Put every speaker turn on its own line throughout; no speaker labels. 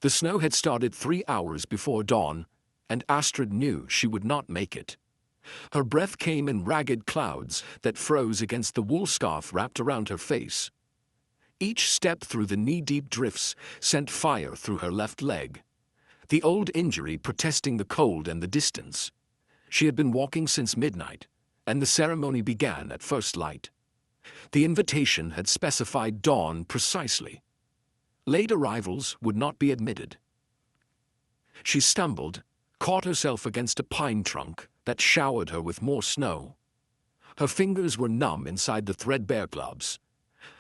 The snow had started 3 hours before dawn, and Astrid knew she would not make it. Her breath came in ragged clouds that froze against the wool scarf wrapped around her face. Each step through the knee-deep drifts sent fire through her left leg, the old injury protesting the cold and the distance. She had been walking since midnight, and the ceremony began at first light. The invitation had specified dawn precisely. Late arrivals would not be admitted. She stumbled, caught herself against a pine trunk that showered her with more snow. Her fingers were numb inside the threadbare gloves.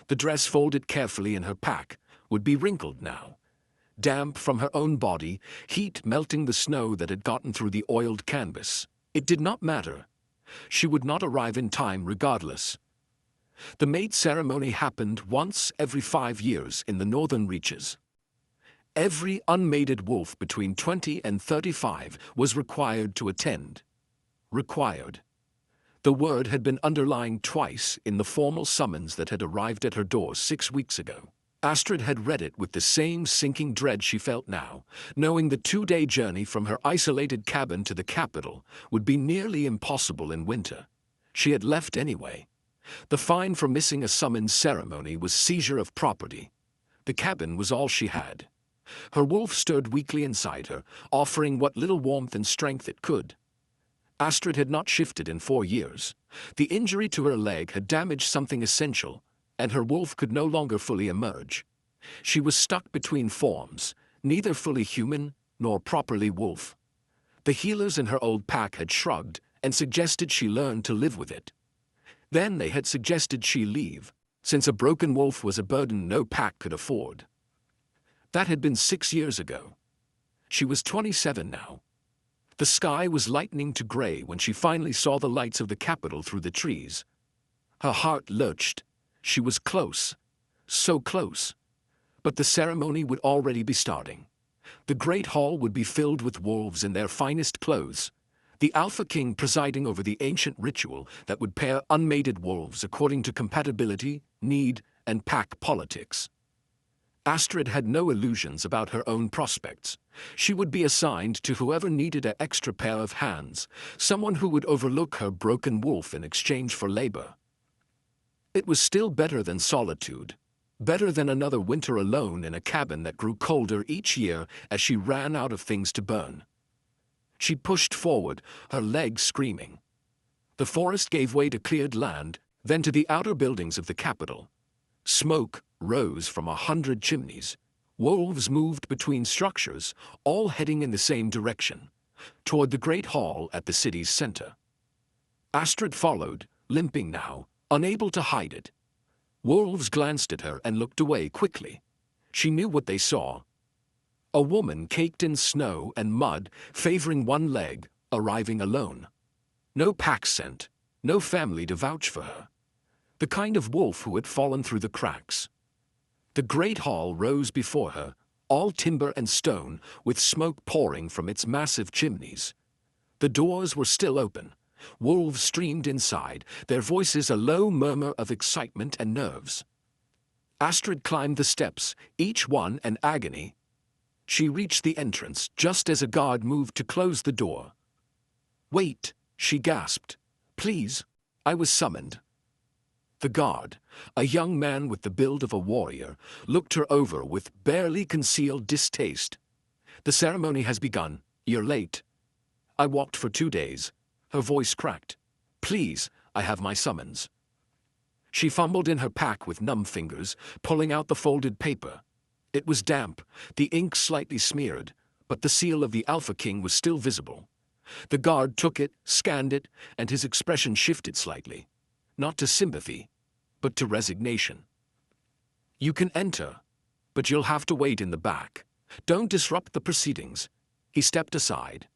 The dress folded carefully in her pack would be wrinkled now, damp from her own body, heat melting the snow that had gotten through the oiled canvas. It did not matter. She would not arrive in time regardless. The mate ceremony happened once every 5 years in the northern reaches. Every unmated wolf between 20 and 35 was required to attend. Required. The word had been underlined twice in the formal summons that had arrived at her door 6 weeks ago. Astrid had read it with the same sinking dread she felt now, knowing the 2-day journey from her isolated cabin to the capital would be nearly impossible in winter. She had left anyway. The fine for missing a summons ceremony was seizure of property. The cabin was all she had. Her wolf stood weakly inside her, offering what little warmth and strength it could. Astrid had not shifted in 4 years. The injury to her leg had damaged something essential, and her wolf could no longer fully emerge. She was stuck between forms, neither fully human nor properly wolf. The healers in her old pack had shrugged and suggested she learn to live with it. Then they had suggested she leave, since a broken wolf was a burden no pack could afford. That had been 6 years ago. She was 27 now. The sky was lightening to gray when she finally saw the lights of the capital through the trees. Her heart lurched. She was close, so close. But the ceremony would already be starting. The great hall would be filled with wolves in their finest clothes, the Alpha King presiding over the ancient ritual that would pair unmated wolves according to compatibility, need, and pack politics. Astrid had no illusions about her own prospects. She would be assigned to whoever needed an extra pair of hands, someone who would overlook her broken wolf in exchange for labor. It was still better than solitude, better than another winter alone in a cabin that grew colder each year as she ran out of things to burn. She pushed forward, her legs screaming. The forest gave way to cleared land, then to the outer buildings of the capital. Smoke rose from 100 chimneys. Wolves moved between structures, all heading in the same direction, toward the great hall at the city's center. Astrid followed, limping now, unable to hide it. Wolves glanced at her and looked away quickly. She knew what they saw. A woman caked in snow and mud, favoring one leg, arriving alone. No pack scent, no family to vouch for her. The kind of wolf who had fallen through the cracks. The great hall rose before her, all timber and stone, with smoke pouring from its massive chimneys. The doors were still open. Wolves streamed inside, their voices a low murmur of excitement and nerves. Astrid climbed the steps, each one an agony. She reached the entrance just as a guard moved to close the door. "Wait," she gasped. "Please, I was summoned." The guard, a young man with the build of a warrior, looked her over with barely concealed distaste. "The ceremony has begun. You're late." "I walked for 2 days." Her voice cracked. "Please, I have my summons." She fumbled in her pack with numb fingers, pulling out the folded paper. It was damp, the ink slightly smeared, but the seal of the Alpha King was still visible. The guard took it, scanned it, and his expression shifted slightly. Not to sympathy, but to resignation. "You can enter, but you'll have to wait in the back. Don't disrupt the proceedings." He stepped aside.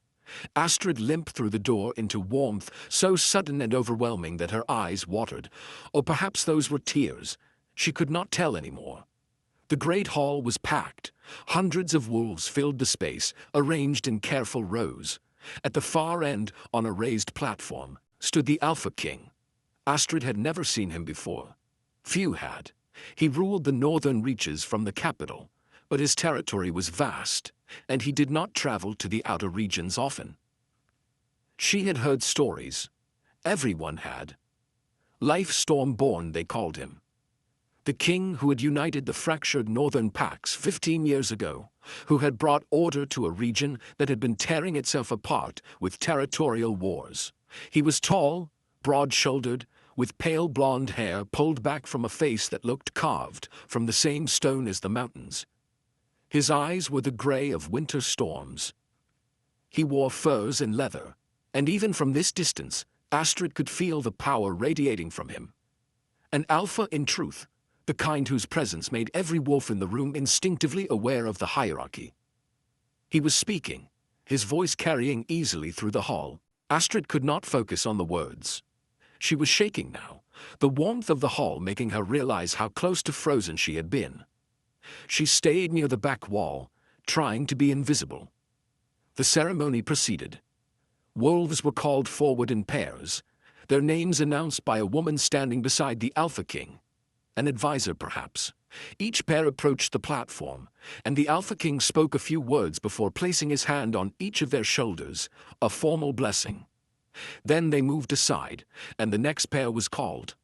Astrid limped through the door into warmth so sudden and overwhelming that her eyes watered, or perhaps those were tears. She could not tell anymore. The great hall was packed. Hundreds of wolves filled the space, arranged in careful rows. At the far end, on a raised platform, stood the Alpha King. Astrid had never seen him before. Few had. He ruled the northern reaches from the capital, but his territory was vast, and he did not travel to the outer regions often. She had heard stories. Everyone had. Life Stormborn, they called him. The king who had united the fractured northern packs 15 years ago, who had brought order to a region that had been tearing itself apart with territorial wars. He was tall, broad-shouldered, with pale blonde hair pulled back from a face that looked carved from the same stone as the mountains. His eyes were the gray of winter storms. He wore furs and leather, and even from this distance, Astrid could feel the power radiating from him. An alpha in truth, the kind whose presence made every wolf in the room instinctively aware of the hierarchy. He was speaking, his voice carrying easily through the hall. Astrid could not focus on the words. She was shaking now, the warmth of the hall making her realize how close to frozen she had been. She stayed near the back wall, trying to be invisible. The ceremony proceeded. Wolves were called forward in pairs, their names announced by a woman standing beside the Alpha King. An advisor, perhaps. Each pair approached the platform, and the Alpha King spoke a few words before placing his hand on each of their shoulders, a formal blessing. Then they moved aside, and the next pair was called.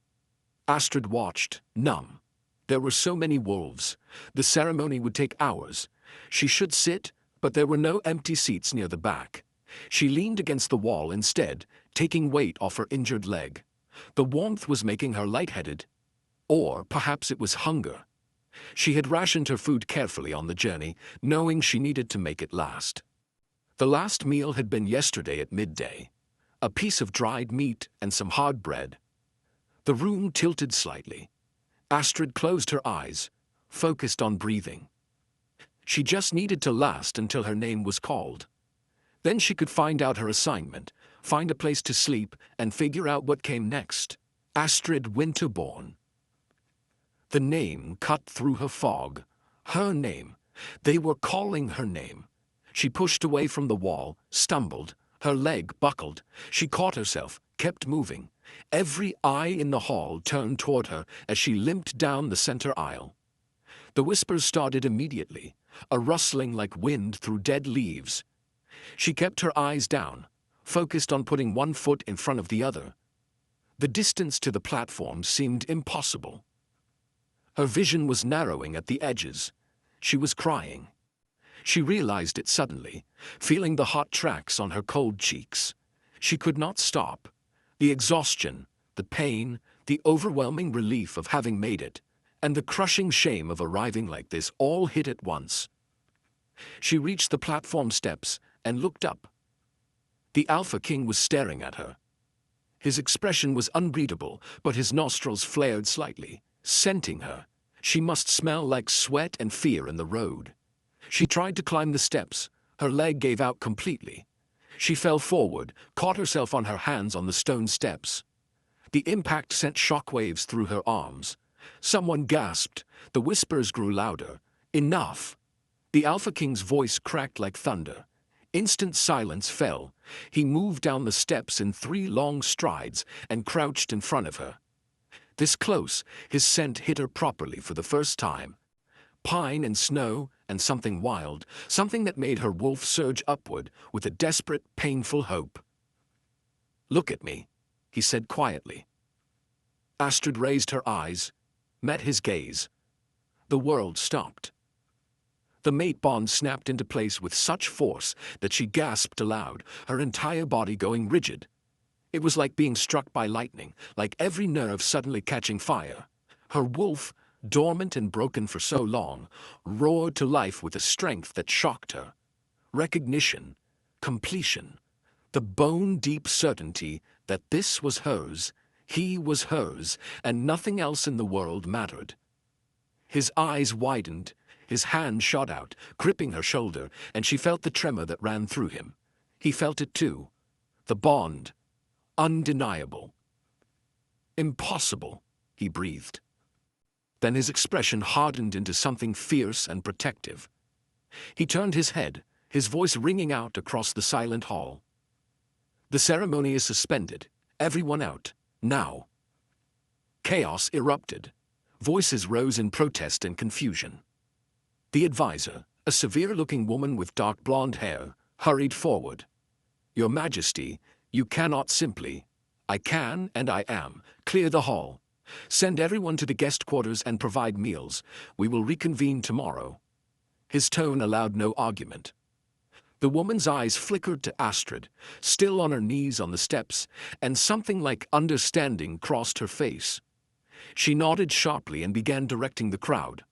Astrid watched, numb. There were so many wolves. The ceremony would take hours. She should sit, but there were no empty seats near the back. She leaned against the wall instead, taking weight off her injured leg. The warmth was making her lightheaded. Or perhaps it was hunger. She had rationed her food carefully on the journey, knowing she needed to make it last. The last meal had been yesterday at midday. A piece of dried meat and some hard bread. The room tilted slightly. Astrid closed her eyes, focused on breathing. She just needed to last until her name was called. Then she could find out her assignment, find a place to sleep, and figure out what came next. Astrid Winterborn. The name cut through her fog. Her name. They were calling her name. She pushed away from the wall, stumbled. Her leg buckled. She caught herself, kept moving. Every eye in the hall turned toward her as she limped down the center aisle. The whispers started immediately, a rustling like wind through dead leaves. She kept her eyes down, focused on putting one foot in front of the other. The distance to the platform seemed impossible. Her vision was narrowing at the edges. She was crying. She realized it suddenly, feeling the hot tracks on her cold cheeks. She could not stop. The exhaustion, the pain, the overwhelming relief of having made it, and the crushing shame of arriving like this all hit at once. She reached the platform steps and looked up. The Alpha King was staring at her. His expression was unreadable, but his nostrils flared slightly, scenting her. She must smell like sweat and fear in the road. She tried to climb the steps. Her leg gave out completely. She fell forward, caught herself on her hands on the stone steps. The impact sent shockwaves through her arms. Someone gasped. The whispers grew louder. Enough! The Alpha King's voice cracked like thunder. Instant silence fell. He moved down the steps in 3 long strides and crouched in front of her. This close, his scent hit her properly for the first time. Pine and snow and something wild, something that made her wolf surge upward with a desperate, painful hope. "Look at me," he said quietly. Astrid raised her eyes, met his gaze. The world stopped. The mate bond snapped into place with such force that she gasped aloud, her entire body going rigid. It was like being struck by lightning, like every nerve suddenly catching fire. Her wolf, dormant and broken for so long, roared to life with a strength that shocked her. Recognition, completion, the bone-deep certainty that this was hers, he was hers, and nothing else in the world mattered. His eyes widened, his hand shot out, gripping her shoulder, and she felt the tremor that ran through him. He felt it too. The bond. Undeniable. "Impossible," he breathed. Then his expression hardened into something fierce and protective. He turned his head, his voice ringing out across the silent hall. "The ceremony is suspended. Everyone out. Now." Chaos erupted. Voices rose in protest and confusion. The advisor, a severe-looking woman with dark blonde hair, hurried forward. "Your Majesty, you cannot simply—" "I can, and I am. Clear the hall. Send everyone to the guest quarters and provide meals. We will reconvene tomorrow." His tone allowed no argument. The woman's eyes flickered to Astrid, still on her knees on the steps, and something like understanding crossed her face. She nodded sharply and began directing the crowd.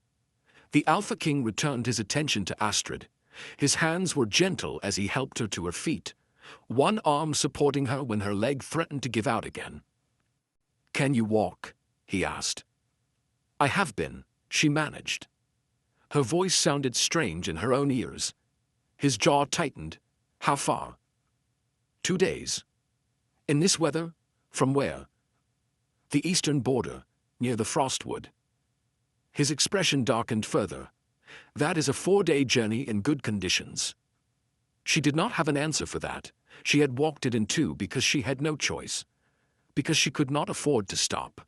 The Alpha King returned his attention to Astrid. His hands were gentle as he helped her to her feet, one arm supporting her when her leg threatened to give out again. "Can you walk?" he asked. "I have been," she managed. Her voice sounded strange in her own ears. His jaw tightened. "How far?" "2 days." "In this weather? From where?" "The eastern border, near the Frostwood." His expression darkened further. "That is a 4-day journey in good conditions." She did not have an answer for that. She had walked it in 2 because she had no choice. Because she could not afford to stop.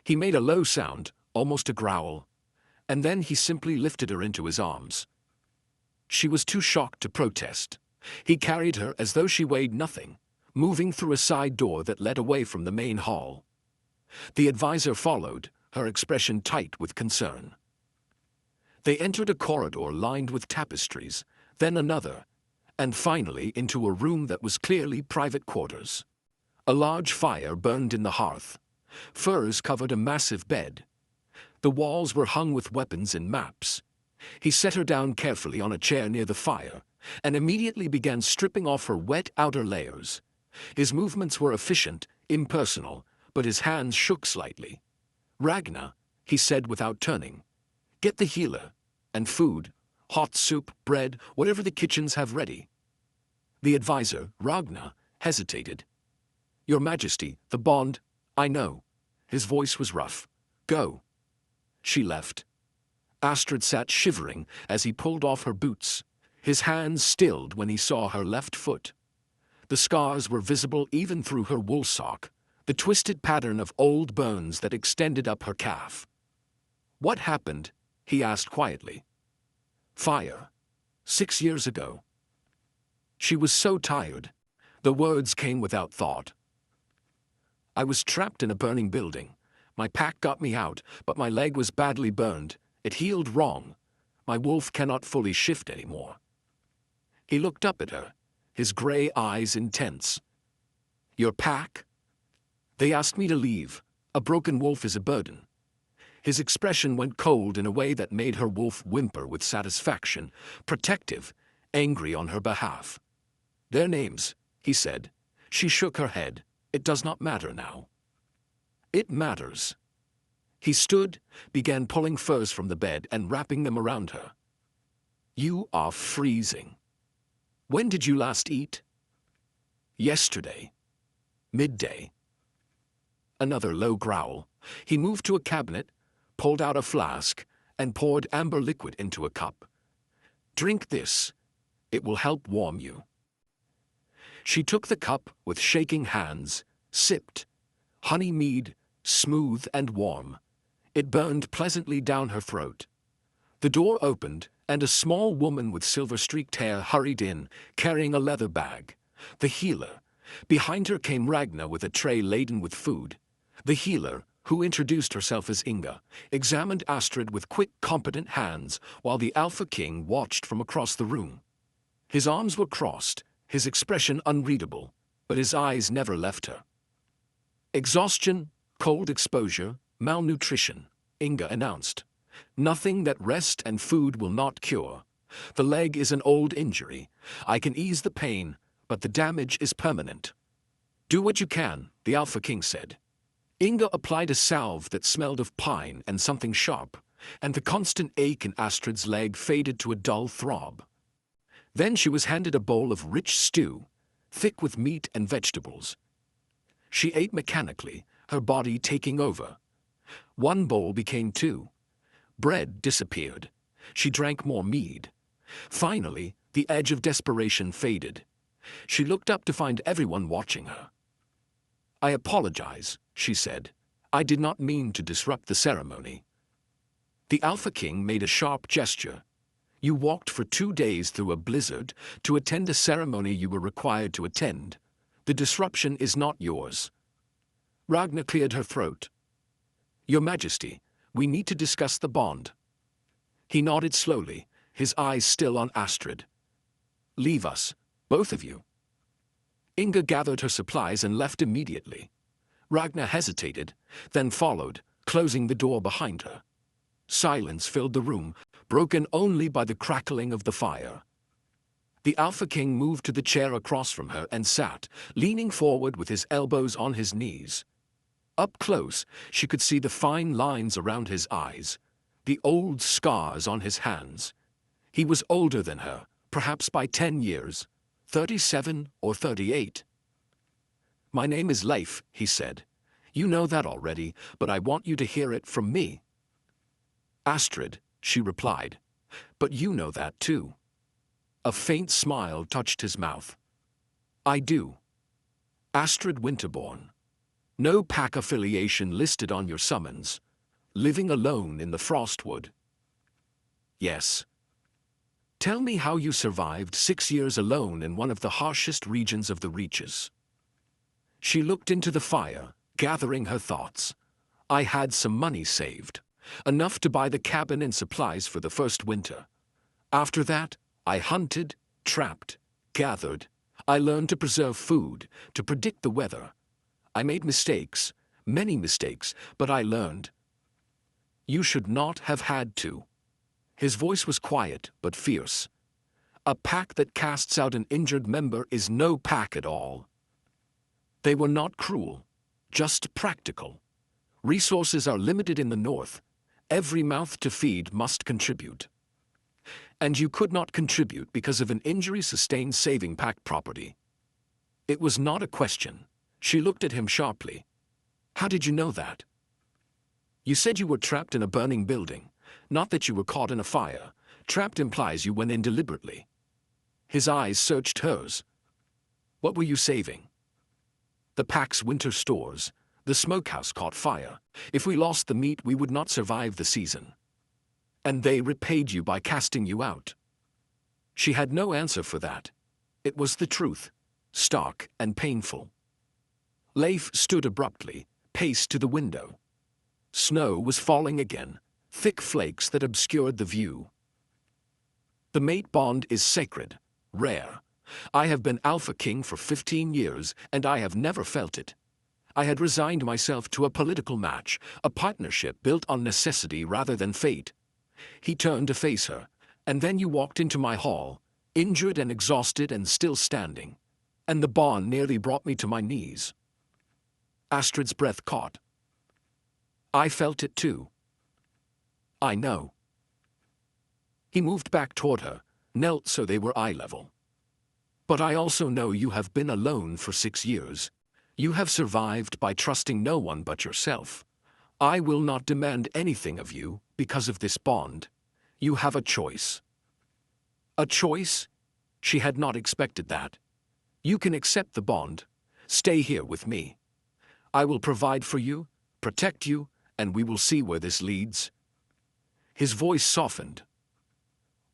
He made a low sound, almost a growl, and then he simply lifted her into his arms. She was too shocked to protest. He carried her as though she weighed nothing, moving through a side door that led away from the main hall. The advisor followed, her expression tight with concern. They entered a corridor lined with tapestries, then another, and finally into a room that was clearly private quarters. A large fire burned in the hearth. Furs covered a massive bed. The walls were hung with weapons and maps. He set her down carefully on a chair near the fire, and immediately began stripping off her wet outer layers. His movements were efficient, impersonal, but his hands shook slightly. "Ragnar," he said without turning, "get the healer, and food, hot soup, bread, whatever the kitchens have ready." The advisor, Ragnar, hesitated. "Your Majesty, the bond—" "I know." His voice was rough. "Go." She left. Astrid sat shivering as he pulled off her boots. His hands stilled when he saw her left foot. The scars were visible even through her wool sock, the twisted pattern of old burns that extended up her calf. "What happened?" he asked quietly. "Fire. 6 years ago." She was so tired. The words came without thought. "I was trapped in a burning building. My pack got me out, but my leg was badly burned. It healed wrong. My wolf cannot fully shift anymore." He looked up at her, his gray eyes intense. "Your pack?" "They asked me to leave. A broken wolf is a burden." His expression went cold in a way that made her wolf whimper with satisfaction, protective, angry on her behalf. "Their names," he said. She shook her head. "It does not matter now." "It matters." He stood, began pulling furs from the bed and wrapping them around her. "You are freezing. When did you last eat?" "Yesterday. Midday." Another low growl. He moved to a cabinet, pulled out a flask, and poured amber liquid into a cup. "Drink this. It will help warm you." She took the cup with shaking hands, sipped. Honey mead, smooth and warm. It burned pleasantly down her throat. The door opened, and a small woman with silver-streaked hair hurried in, carrying a leather bag. The healer. Behind her came Ragnar with a tray laden with food. The healer, who introduced herself as Inga, examined Astrid with quick, competent hands, while the Alpha King watched from across the room. His arms were crossed, his expression unreadable, but his eyes never left her. "Exhaustion, cold exposure, malnutrition," Inga announced. "Nothing that rest and food will not cure. The leg is an old injury. I can ease the pain, but the damage is permanent." "Do what you can," the Alpha King said. Inga applied a salve that smelled of pine and something sharp, and the constant ache in Astrid's leg faded to a dull throb. Then she was handed a bowl of rich stew, thick with meat and vegetables. She ate mechanically, her body taking over. One bowl became 2. Bread disappeared. She drank more mead. Finally, the edge of desperation faded. She looked up to find everyone watching her. "I apologize," she said. "I did not mean to disrupt the ceremony." The Alpha King made a sharp gesture. You walked for 2 days through a blizzard to attend a ceremony you were required to attend. The disruption is not yours. Ragnar cleared her throat. Your Majesty, we need to discuss the bond. He nodded slowly, his eyes still on Astrid. Leave us, both of you. Inga gathered her supplies and left immediately. Ragnar hesitated, then followed, closing the door behind her. Silence filled the room, broken only by the crackling of the fire. The Alpha King moved to the chair across from her and sat, leaning forward with his elbows on his knees. Up close, she could see the fine lines around his eyes, the old scars on his hands. He was older than her, perhaps by 10 years, 37 or 38. My name is Leif, he said. You know that already, but I want you to hear it from me. Astrid, she replied, but you know that too. A faint smile touched his mouth. I do. Astrid Winterborn. No pack affiliation listed on your summons. Living alone in the Frostwood. Yes. Tell me how you survived 6 years alone in one of the harshest regions of the Reaches. She looked into the fire, gathering her thoughts. I had some money saved, enough to buy the cabin and supplies for the first winter. After that, I hunted, trapped, gathered. I learned to preserve food, to predict the weather. I made mistakes, many mistakes, but I learned. You should not have had to. His voice was quiet but fierce. A pack that casts out an injured member is no pack at all. They were not cruel, just practical. Resources are limited in the north. Every mouth to feed must contribute. And you could not contribute because of an injury sustained saving pack property. It was not a question. She looked at him sharply. How did you know that? You said you were trapped in a burning building, not that you were caught in a fire. Trapped implies you went in deliberately. His eyes searched hers. What were you saving? The pack's winter stores. The smokehouse caught fire. If we lost the meat, we would not survive the season. And they repaid you by casting you out. She had no answer for that. It was the truth, stark and painful. Leif stood abruptly, paced to the window. Snow was falling again, thick flakes that obscured the view. The mate bond is sacred, rare. I have been Alpha King for 15 years, and I have never felt it. I had resigned myself to a political match, a partnership built on necessity rather than fate. He turned to face her, and then you walked into my hall, injured and exhausted and still standing. And the bond nearly brought me to my knees. Astrid's breath caught. I felt it too. I know. He moved back toward her, knelt so they were eye level. But I also know you have been alone for 6 years. You have survived by trusting no one but yourself. I will not demand anything of you because of this bond. You have a choice. A choice? She had not expected that. You can accept the bond. Stay here with me. I will provide for you, protect you, and we will see where this leads. His voice softened.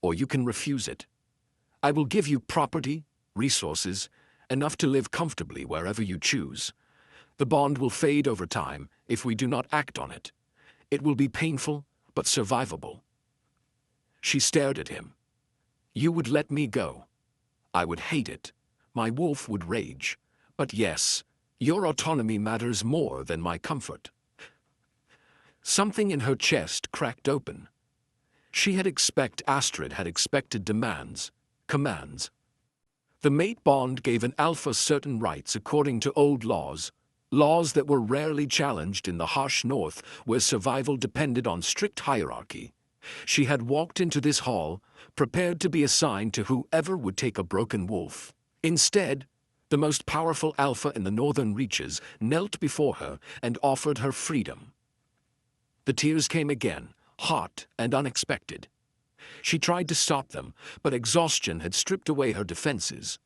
Or you can refuse it. I will give you property, resources, enough to live comfortably wherever you choose. The bond will fade over time if we do not act on it. It will be painful, but survivable. She stared at him. You would let me go. I would hate it. My wolf would rage. But yes, your autonomy matters more than my comfort. Something in her chest cracked open. She had Astrid had expected demands, commands. The mate bond gave an alpha certain rights according to old laws, laws that were rarely challenged in the harsh north where survival depended on strict hierarchy. She had walked into this hall, prepared to be assigned to whoever would take a broken wolf. Instead, the most powerful alpha in the northern reaches knelt before her and offered her freedom. The tears came again, hot and unexpected. She tried to stop them, but exhaustion had stripped away her defenses.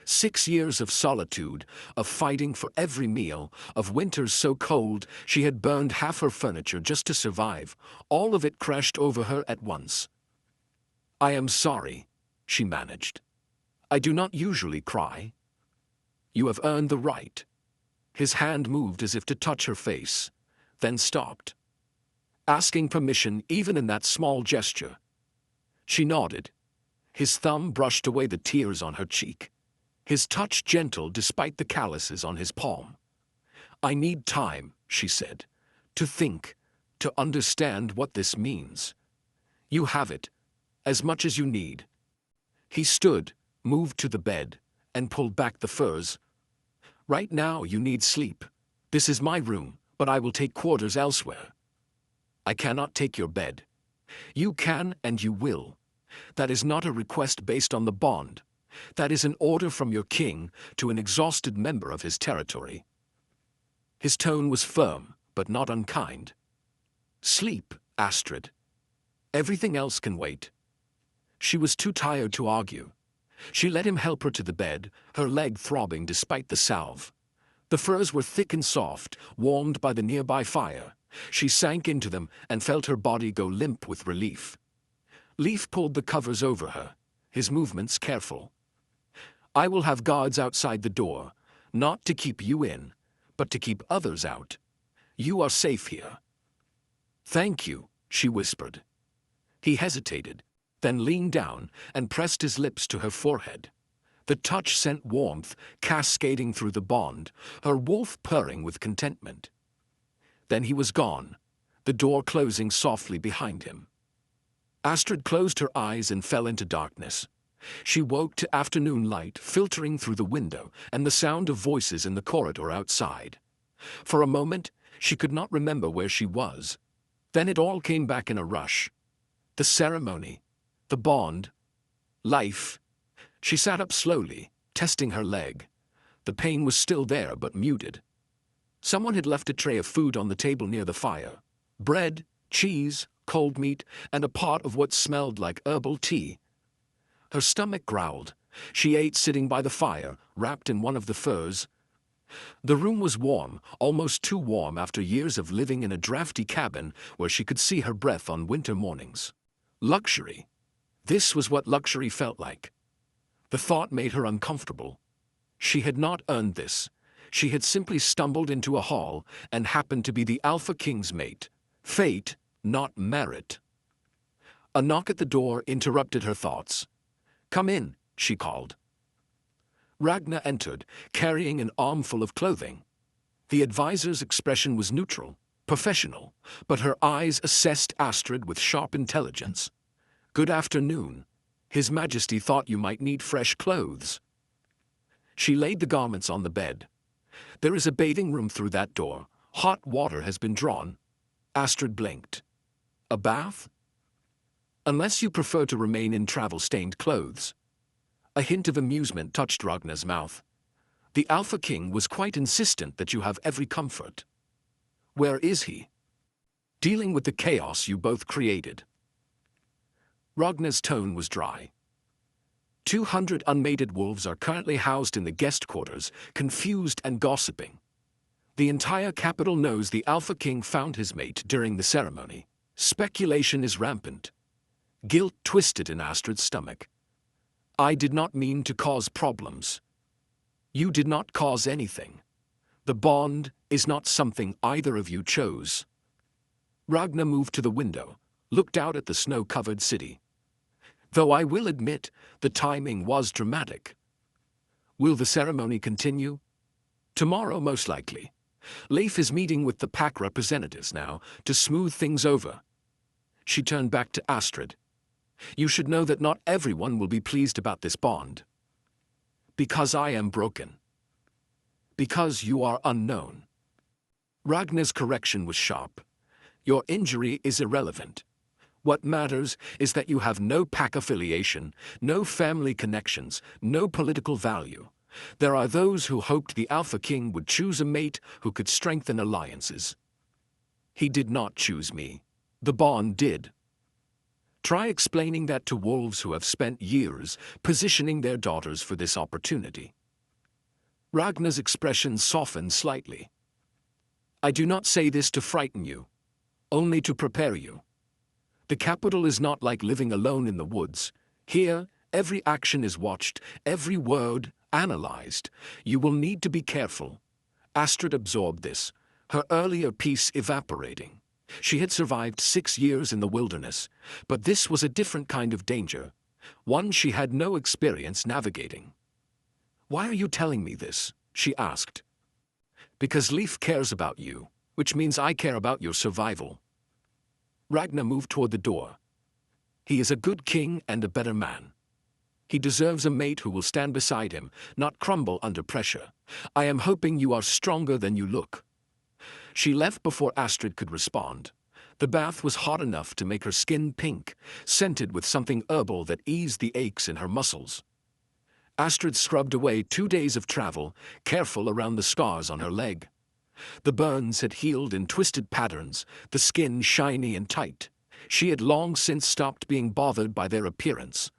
6 years of solitude, of fighting for every meal, of winters so cold she had burned half her furniture just to survive, all of it crashed over her at once. "I am sorry," she managed. "I do not usually cry." "You have earned the right." His hand moved as if to touch her face, then stopped. Asking permission even in that small gesture. She nodded. His thumb brushed away the tears on her cheek. His touch gentle despite the calluses on his palm. "I need time," she said, "to think, to understand what this means. You have it, as much as you need." He stood, moved to the bed, and pulled back the furs. "Right now you need sleep. This is my room, but I will take quarters elsewhere." "I cannot take your bed." "You can and you will. That is not a request based on the bond. That is an order from your king to an exhausted member of his territory." His tone was firm, but not unkind. "Sleep, Astrid. Everything else can wait." She was too tired to argue. She let him help her to the bed, her leg throbbing despite the salve. The furs were thick and soft, warmed by the nearby fire. She sank into them and felt her body go limp with relief. Leaf pulled the covers over her, his movements careful. "I will have guards outside the door, not to keep you in, but to keep others out. You are safe here." "Thank you," she whispered. He hesitated, then leaned down and pressed his lips to her forehead. The touch sent warmth cascading through the bond, her wolf purring with contentment. Then he was gone, the door closing softly behind him. Astrid closed her eyes and fell into darkness. She woke to afternoon light filtering through the window and the sound of voices in the corridor outside. For a moment, she could not remember where she was. Then it all came back in a rush. The ceremony, the bond, life. She sat up slowly, testing her leg. The pain was still there but muted. Someone had left a tray of food on the table near the fire. Bread, cheese, cold meat, and a pot of what smelled like herbal tea. Her stomach growled. She ate sitting by the fire, wrapped in one of the furs. The room was warm, almost too warm after years of living in a drafty cabin where she could see her breath on winter mornings. Luxury. This was what luxury felt like. The thought made her uncomfortable. She had not earned this. She had simply stumbled into a hall and happened to be the Alpha King's mate. Fate, not merit. A knock at the door interrupted her thoughts. "Come in," she called. Ragnar entered, carrying an armful of clothing. The advisor's expression was neutral, professional, but her eyes assessed Astrid with sharp intelligence. "Good afternoon. His Majesty thought you might need fresh clothes." She laid the garments on the bed. "There is a bathing room through that door. Hot water has been drawn." Astrid blinked. "A bath?" "Unless you prefer to remain in travel-stained clothes." A hint of amusement touched Ragnar's mouth. "The Alpha King was quite insistent that you have every comfort." "Where is he?" "Dealing with the chaos you both created." Ragnar's tone was dry. 200 unmated wolves are currently housed in the guest quarters, confused and gossiping. The entire capital knows the Alpha King found his mate during the ceremony. Speculation is rampant. Guilt twisted in Astrid's stomach. "I did not mean to cause problems." "You did not cause anything. The bond is not something either of you chose." Ragnar moved to the window, looked out at the snow-covered city. "Though I will admit, the timing was dramatic." "Will the ceremony continue?" "Tomorrow, most likely. Leif is meeting with the pack representatives now to smooth things over." She turned back to Astrid. "You should know that not everyone will be pleased about this bond." "Because I am broken." "Because you are unknown." Ragnar's correction was sharp. "Your injury is irrelevant. What matters is that you have no pack affiliation, no family connections, no political value. There are those who hoped the Alpha King would choose a mate who could strengthen alliances. He did not choose me. The bond did." Try explaining that to wolves who have spent years positioning their daughters for this opportunity. Ragnar's expression softened slightly. I do not say this to frighten you, only to prepare you. The capital is not like living alone in the woods. Here, every action is watched, every word analyzed. You will need to be careful. Astrid absorbed this, her earlier peace evaporating. She had survived 6 years in the wilderness, but this was a different kind of danger, one she had no experience navigating. Why are you telling me this? She asked. Because Leif cares about you, which means I care about your survival. Ragnar moved toward the door. He is a good king and a better man. He deserves a mate who will stand beside him, not crumble under pressure. I am hoping you are stronger than you look. She left before Astrid could respond. The bath was hot enough to make her skin pink, scented with something herbal that eased the aches in her muscles. Astrid scrubbed away 2 days of travel, careful around the scars on her leg. The burns had healed in twisted patterns, the skin shiny and tight. She had long since stopped being bothered by their appearance,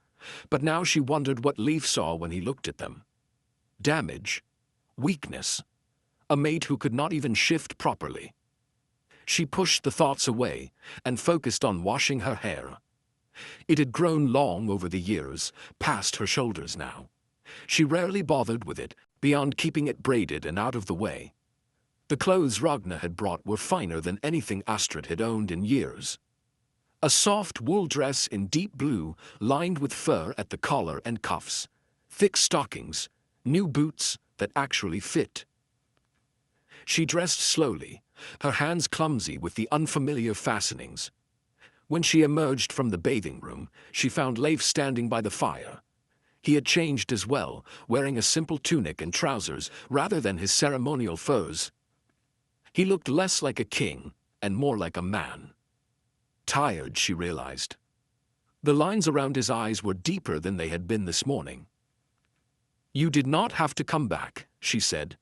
but now she wondered what Leif saw when he looked at them. Damage, weakness, a mate who could not even shift properly. She pushed the thoughts away and focused on washing her hair. It had grown long over the years, past her shoulders now. She rarely bothered with it, beyond keeping it braided and out of the way. The clothes Ragnar had brought were finer than anything Astrid had owned in years. A soft wool dress in deep blue, lined with fur at the collar and cuffs, thick stockings, new boots that actually fit. She dressed slowly, her hands clumsy with the unfamiliar fastenings. When she emerged from the bathing room, she found Leif standing by the fire. He had changed as well, wearing a simple tunic and trousers rather than his ceremonial furs. He looked less like a king and more like a man. Tired, she realized. The lines around his eyes were deeper than they had been this morning. You did not have to come back, she said.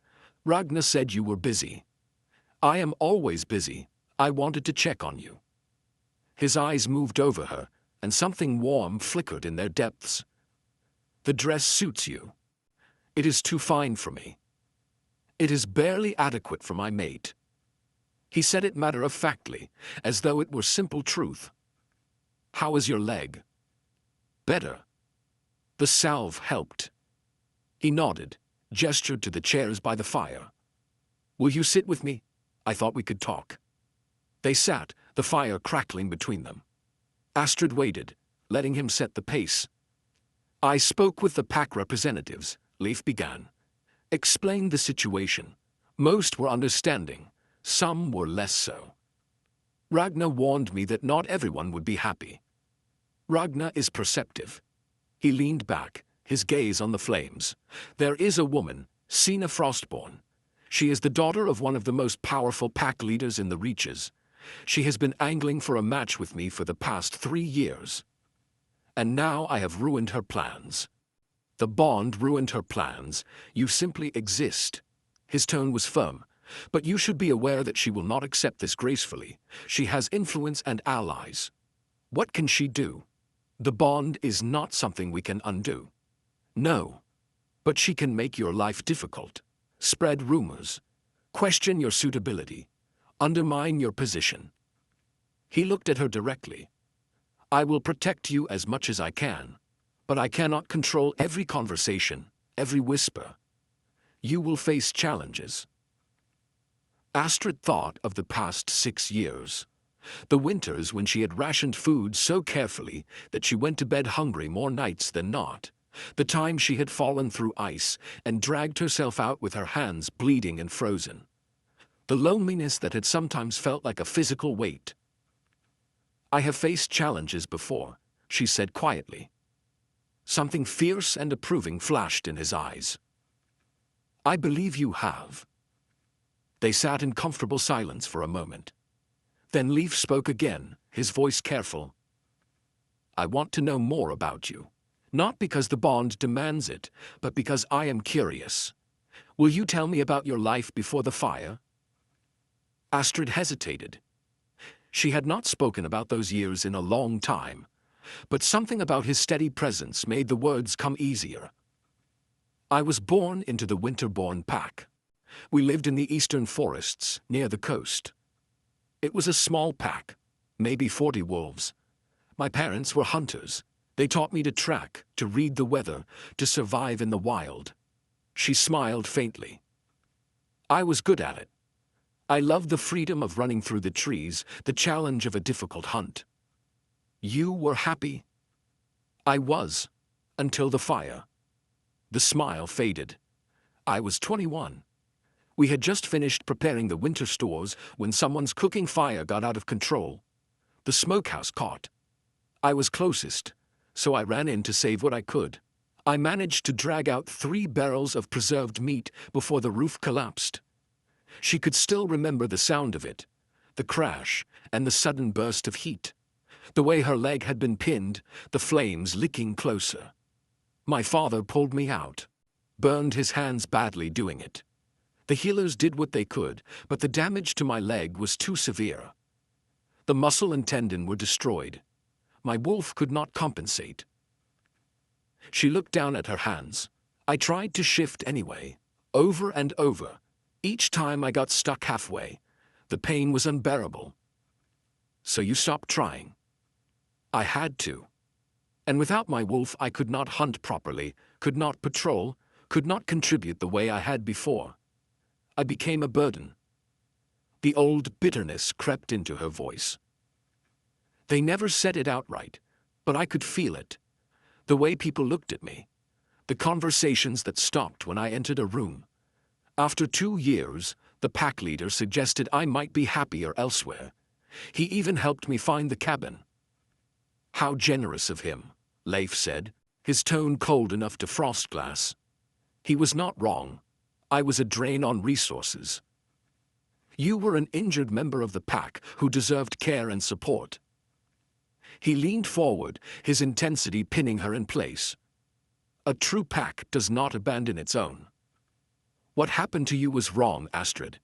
Ragnar said you were busy. I am always busy. I wanted to check on you. His eyes moved over her, and something warm flickered in their depths. The dress suits you. It is too fine for me. It is barely adequate for my mate. He said it matter-of-factly, as though it were simple truth. How is your leg? Better. The salve helped. He nodded, gestured to the chairs by the fire. Will you sit with me? I thought we could talk. They sat, the fire crackling between them. Astrid waited, letting him set the pace. I spoke with the pack representatives, Leif began. Explained the situation. Most were understanding, some were less so. Ragnar warned me that not everyone would be happy. Ragnar is perceptive. He leaned back, his gaze on the flames. There is a woman, Sina Frostborn. She is the daughter of one of the most powerful pack leaders in the Reaches. She has been angling for a match with me for the past 3 years. And now I have ruined her plans. The bond ruined her plans. You simply exist. His tone was firm. But you should be aware that she will not accept this gracefully. She has influence and allies. What can she do? The bond is not something we can undo. No. But she can make your life difficult. Spread rumors. Question your suitability. Undermine your position. He looked at her directly. I will protect you as much as I can, but I cannot control every conversation, every whisper. You will face challenges. Astrid thought of the past 6 years. The winters when she had rationed food so carefully that she went to bed hungry more nights than not. The time she had fallen through ice and dragged herself out with her hands bleeding and frozen. The loneliness that had sometimes felt like a physical weight. I have faced challenges before, she said quietly. Something fierce and approving flashed in his eyes. I believe you have. They sat in comfortable silence for a moment. Then Leif spoke again, his voice careful. I want to know more about you. Not because the bond demands it, but because I am curious. Will you tell me about your life before the fire? Astrid hesitated. She had not spoken about those years in a long time, but something about his steady presence made the words come easier. I was born into the Winterborn pack. We lived in the eastern forests, near the coast. It was a small pack, maybe 40 wolves. My parents were hunters. They taught me to track, to read the weather, to survive in the wild. She smiled faintly. I was good at it. I loved the freedom of running through the trees, the challenge of a difficult hunt. You were happy? I was, until the fire. The smile faded. I was 21. We had just finished preparing the winter stores when someone's cooking fire got out of control. The smokehouse caught. I was closest, so I ran in to save what I could. I managed to drag out 3 barrels of preserved meat before the roof collapsed. She could still remember the sound of it, the crash, and the sudden burst of heat. The way her leg had been pinned, the flames licking closer. My father pulled me out, burned his hands badly doing it. The healers did what they could, but the damage to my leg was too severe. The muscle and tendon were destroyed. My wolf could not compensate. She looked down at her hands. I tried to shift anyway, over and over. Each time I got stuck halfway. The pain was unbearable. So you stopped trying. I had to. And without my wolf I could not hunt properly, could not patrol, could not contribute the way I had before. I became a burden. The old bitterness crept into her voice. They never said it outright, but I could feel it. The way people looked at me. The conversations that stopped when I entered a room. After 2 years, the pack leader suggested I might be happier elsewhere. He even helped me find the cabin. How generous of him, Leif said, his tone cold enough to frost glass. He was not wrong. I was a drain on resources. You were an injured member of the pack who deserved care and support. He leaned forward, his intensity pinning her in place. A true pack does not abandon its own. What happened to you was wrong, Astrid.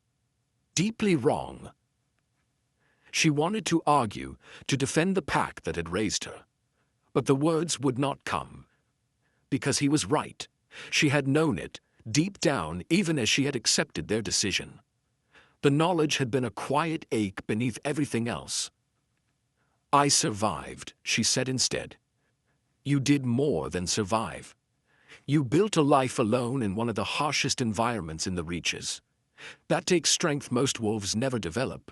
Deeply wrong. She wanted to argue, to defend the pack that had raised her. But the words would not come. Because he was right. She had known it, deep down, even as she had accepted their decision. The knowledge had been a quiet ache beneath everything else. I survived, she said instead. You did more than survive. You built a life alone in one of the harshest environments in the reaches. That takes strength most wolves never develop.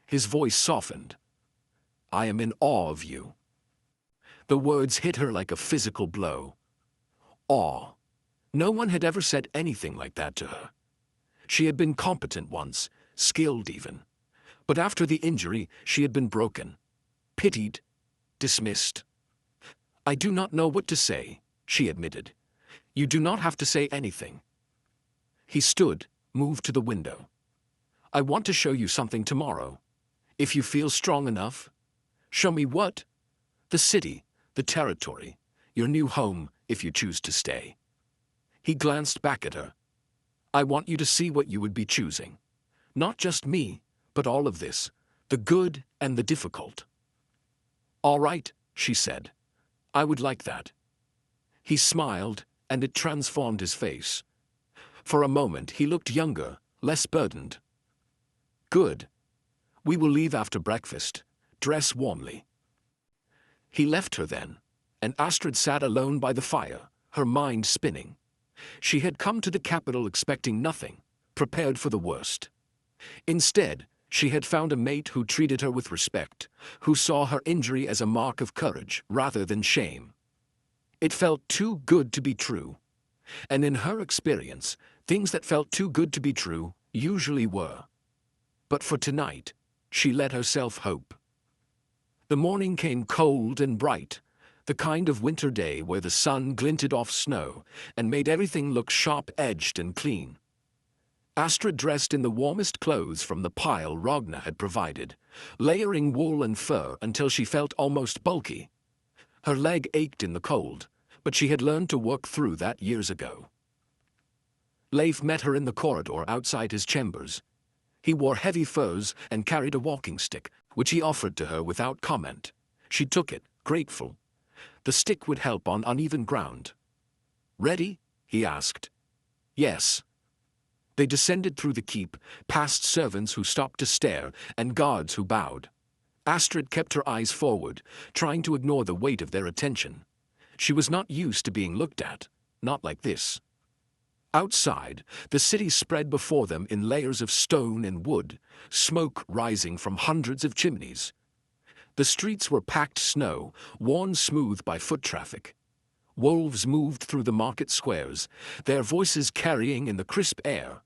His voice softened. I am in awe of you. The words hit her like a physical blow. Awe. No one had ever said anything like that to her. She had been competent once, skilled even. But after the injury, she had been broken. Pitied, dismissed. I do not know what to say, she admitted. You do not have to say anything. He stood, moved to the window. I want to show you something tomorrow. If you feel strong enough. Show me what? The city, the territory, your new home if you choose to stay. He glanced back at her. I want you to see what you would be choosing. Not just me, but all of this, the good and the difficult. All right, she said. I would like that. He smiled, and it transformed his face. For a moment he looked younger, less burdened. Good. We will leave after breakfast. Dress warmly. He left her then, and Astrid sat alone by the fire, her mind spinning. She had come to the capital expecting nothing, prepared for the worst. Instead, she had found a mate who treated her with respect, who saw her injury as a mark of courage rather than shame. It felt too good to be true. And in her experience, things that felt too good to be true usually were. But for tonight, she let herself hope. The morning came cold and bright, the kind of winter day where the sun glinted off snow and made everything look sharp-edged and clean. Astrid dressed in the warmest clothes from the pile Ragnar had provided, layering wool and fur until she felt almost bulky. Her leg ached in the cold, but she had learned to work through that years ago. Leif met her in the corridor outside his chambers. He wore heavy furs and carried a walking stick, which he offered to her without comment. She took it, grateful. The stick would help on uneven ground. Ready? He asked. Yes. They descended through the keep, past servants who stopped to stare and guards who bowed. Astrid kept her eyes forward, trying to ignore the weight of their attention. She was not used to being looked at, not like this. Outside, the city spread before them in layers of stone and wood, smoke rising from hundreds of chimneys. The streets were packed snow, worn smooth by foot traffic. Wolves moved through the market squares, their voices carrying in the crisp air.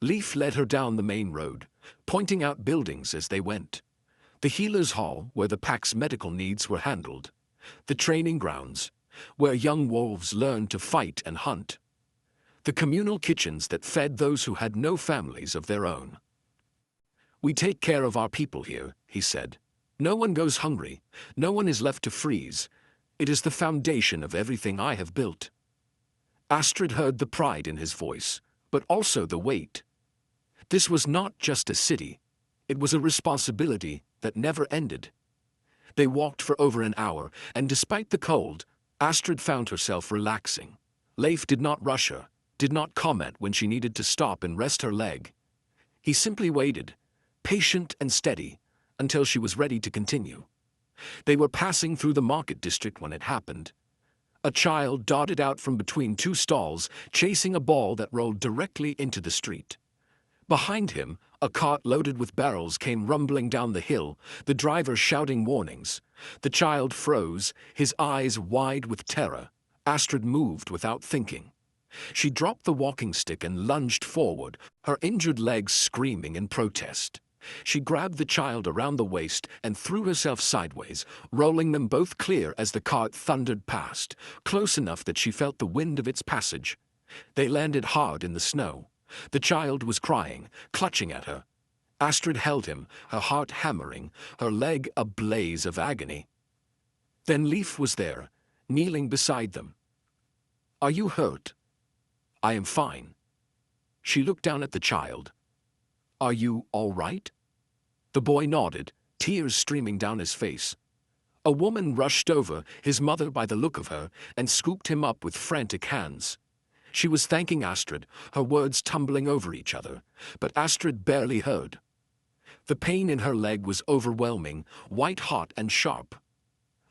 Leaf led her down the main road, pointing out buildings as they went. The healer's hall, where the pack's medical needs were handled. The training grounds, where young wolves learned to fight and hunt. The communal kitchens that fed those who had no families of their own. "We take care of our people here," he said. "No one goes hungry, no one is left to freeze. It is the foundation of everything I have built." Astrid heard the pride in his voice, but also the weight. This was not just a city, it was a responsibility that never ended. They walked for over an hour, and despite the cold, Astrid found herself relaxing. Leif did not rush her, did not comment when she needed to stop and rest her leg. He simply waited, patient and steady, until she was ready to continue. They were passing through the market district when it happened. A child darted out from between two stalls, chasing a ball that rolled directly into the street. Behind him, a cart loaded with barrels came rumbling down the hill, the driver shouting warnings. The child froze, his eyes wide with terror. Astrid moved without thinking. She dropped the walking stick and lunged forward, her injured legs screaming in protest. She grabbed the child around the waist and threw herself sideways, rolling them both clear as the cart thundered past, close enough that she felt the wind of its passage. They landed hard in the snow. The child was crying, clutching at her. Astrid held him, her heart hammering, her leg a blaze of agony. Then Leif was there, kneeling beside them. "Are you hurt?" "I am fine." She looked down at the child. "Are you all right?" The boy nodded, tears streaming down his face. A woman rushed over, his mother by the look of her, and scooped him up with frantic hands. She was thanking Astrid, her words tumbling over each other, but Astrid barely heard. The pain in her leg was overwhelming, white-hot and sharp.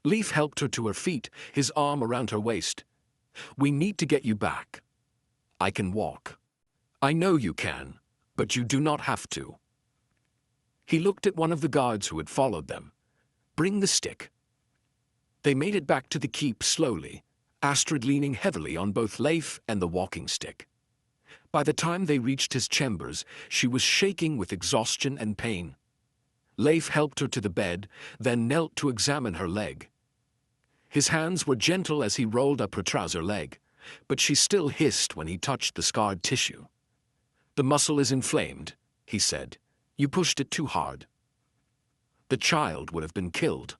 Leif helped her to her feet, his arm around her waist. "We need to get you back. I can walk. I know you can, but you do not have to." He looked at one of the guards who had followed them. "Bring the stick." They made it back to the keep slowly, Astrid leaning heavily on both Leif and the walking stick. By the time they reached his chambers, she was shaking with exhaustion and pain. Leif helped her to the bed, then knelt to examine her leg. His hands were gentle as he rolled up her trouser leg, but she still hissed when he touched the scarred tissue. "The muscle is inflamed," he said. "You pushed it too hard. The child would have been killed."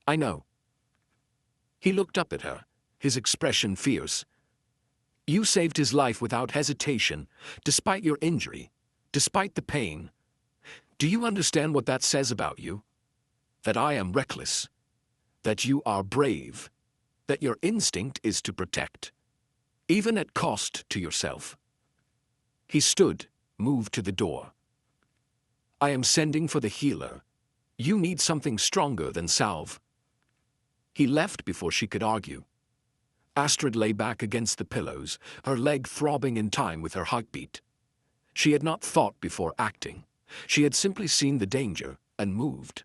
"I know." He looked up at her, his expression fierce. "You saved his life without hesitation, despite your injury, despite the pain. Do you understand what that says about you? That I am reckless, that you are brave, that your instinct is to protect, even at cost to yourself." He stood, moved to the door. "I am sending for the healer. You need something stronger than salve." He left before she could argue. Astrid lay back against the pillows, her leg throbbing in time with her heartbeat. She had not thought before acting. She had simply seen the danger and moved.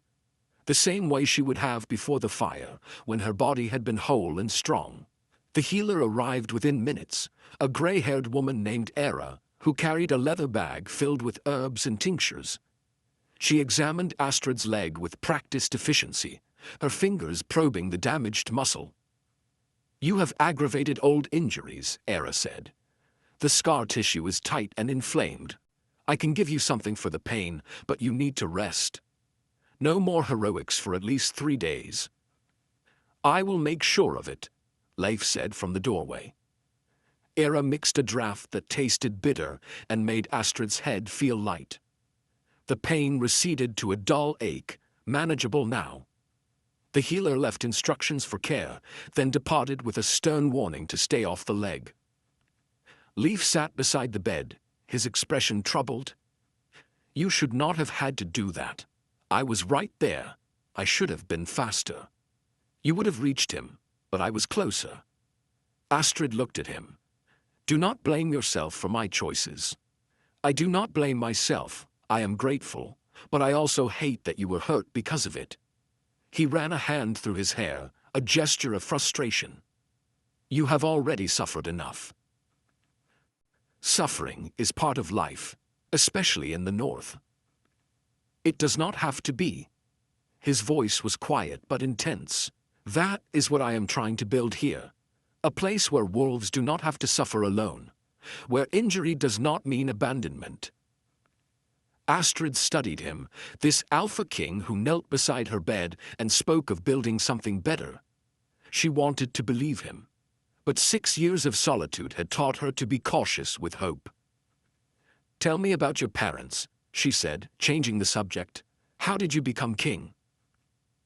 The same way she would have before the fire, when her body had been whole and strong. The healer arrived within minutes, a gray-haired woman named Era, who carried a leather bag filled with herbs and tinctures. She examined Astrid's leg with practiced efficiency, her fingers probing the damaged muscle. "You have aggravated old injuries," Era said. "The scar tissue is tight and inflamed. I can give you something for the pain, but you need to rest. No more heroics for at least 3 days." "I will make sure of it," Leif said from the doorway. Era mixed a draught that tasted bitter and made Astrid's head feel light. The pain receded to a dull ache, manageable now. The healer left instructions for care, then departed with a stern warning to stay off the leg. Leaf sat beside the bed, his expression troubled. You should not have had to do that. I was right there. I should have been faster. You would have reached him, but I was closer. Astrid looked at him. Do not blame yourself for my choices. I do not blame myself. I am grateful, but I also hate that you were hurt because of it. He ran a hand through his hair, a gesture of frustration. You have already suffered enough. Suffering is part of life, especially in the north. It does not have to be. His voice was quiet but intense. That is what I am trying to build here. A place where wolves do not have to suffer alone, where injury does not mean abandonment. Astrid studied him, this alpha king who knelt beside her bed and spoke of building something better. She wanted to believe him, but 6 years of solitude had taught her to be cautious with hope. Tell me about your parents, she said, changing the subject. How did you become king?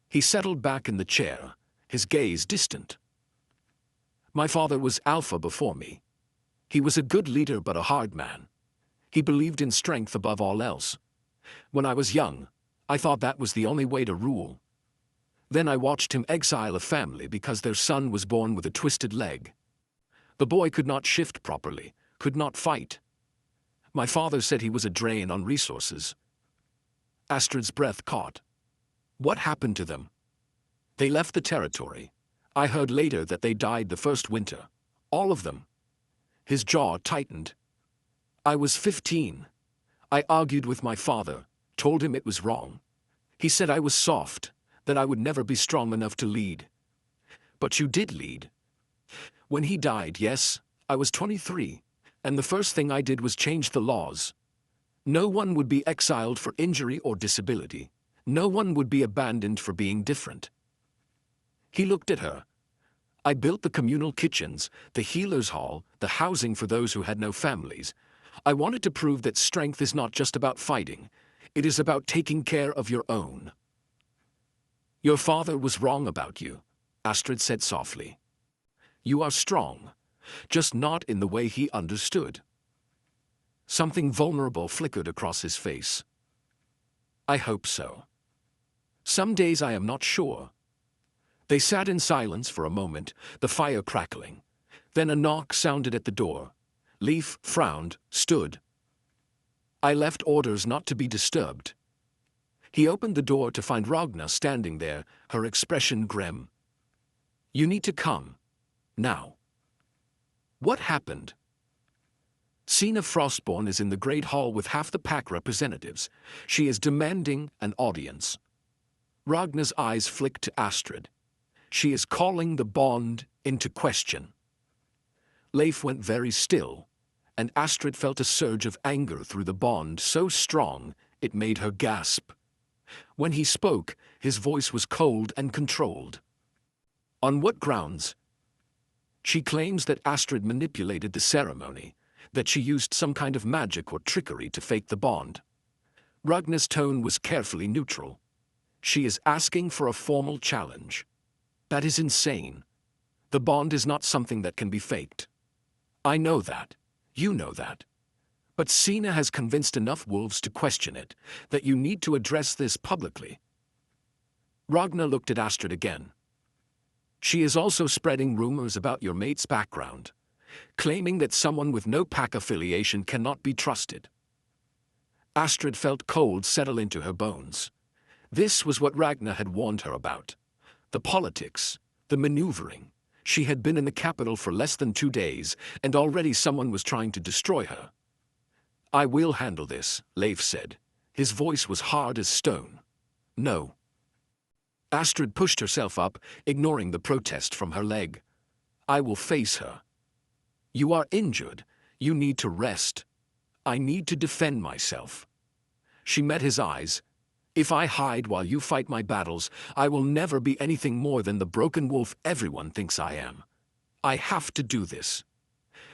He settled back in the chair, his gaze distant. My father was alpha before me. He was a good leader but a hard man. He believed in strength above all else. When I was young, I thought that was the only way to rule. Then I watched him exile a family because their son was born with a twisted leg. The boy could not shift properly, could not fight. My father said he was a drain on resources. Astrid's breath caught. What happened to them? They left the territory. I heard later that they died the first winter. All of them. His jaw tightened. I was 15. I argued with my father, told him it was wrong. He said I was soft, that I would never be strong enough to lead. But you did lead. When he died, yes, I was 23, and the first thing I did was change the laws. No one would be exiled for injury or disability. No one would be abandoned for being different. He looked at her. I built the communal kitchens, the healer's hall, the housing for those who had no families. I wanted to prove that strength is not just about fighting. It is about taking care of your own. Your father was wrong about you, Astrid said softly. You are strong, just not in the way he understood. Something vulnerable flickered across his face. I hope so. Some days I am not sure. They sat in silence for a moment, the fire crackling. Then a knock sounded at the door. Leaf frowned, stood. I left orders not to be disturbed. He opened the door to find Ragna standing there, her expression grim. You need to come. Now. What happened? Sina Frostborn is in the Great Hall with half the pack representatives. She is demanding an audience. Ragna's eyes flicked to Astrid. She is calling the bond into question. Leif went very still, and Astrid felt a surge of anger through the bond so strong it made her gasp. When he spoke, his voice was cold and controlled. On what grounds? She claims that Astrid manipulated the ceremony, that she used some kind of magic or trickery to fake the bond. Ragna's tone was carefully neutral. She is asking for a formal challenge. That is insane. The bond is not something that can be faked. I know that. You know that. But Sina has convinced enough wolves to question it, that you need to address this publicly. Ragna looked at Astrid again. She is also spreading rumors about your mate's background, claiming that someone with no pack affiliation cannot be trusted. Astrid felt cold settle into her bones. This was what Ragna had warned her about. The politics, the maneuvering. She had been in the capital for less than 2 days, and already someone was trying to destroy her. I will handle this, Leif said. His voice was hard as stone. No. Astrid pushed herself up, ignoring the protest from her leg. I will face her. You are injured. You need to rest. I need to defend myself. She met his eyes. If I hide while you fight my battles, I will never be anything more than the broken wolf everyone thinks I am. I have to do this.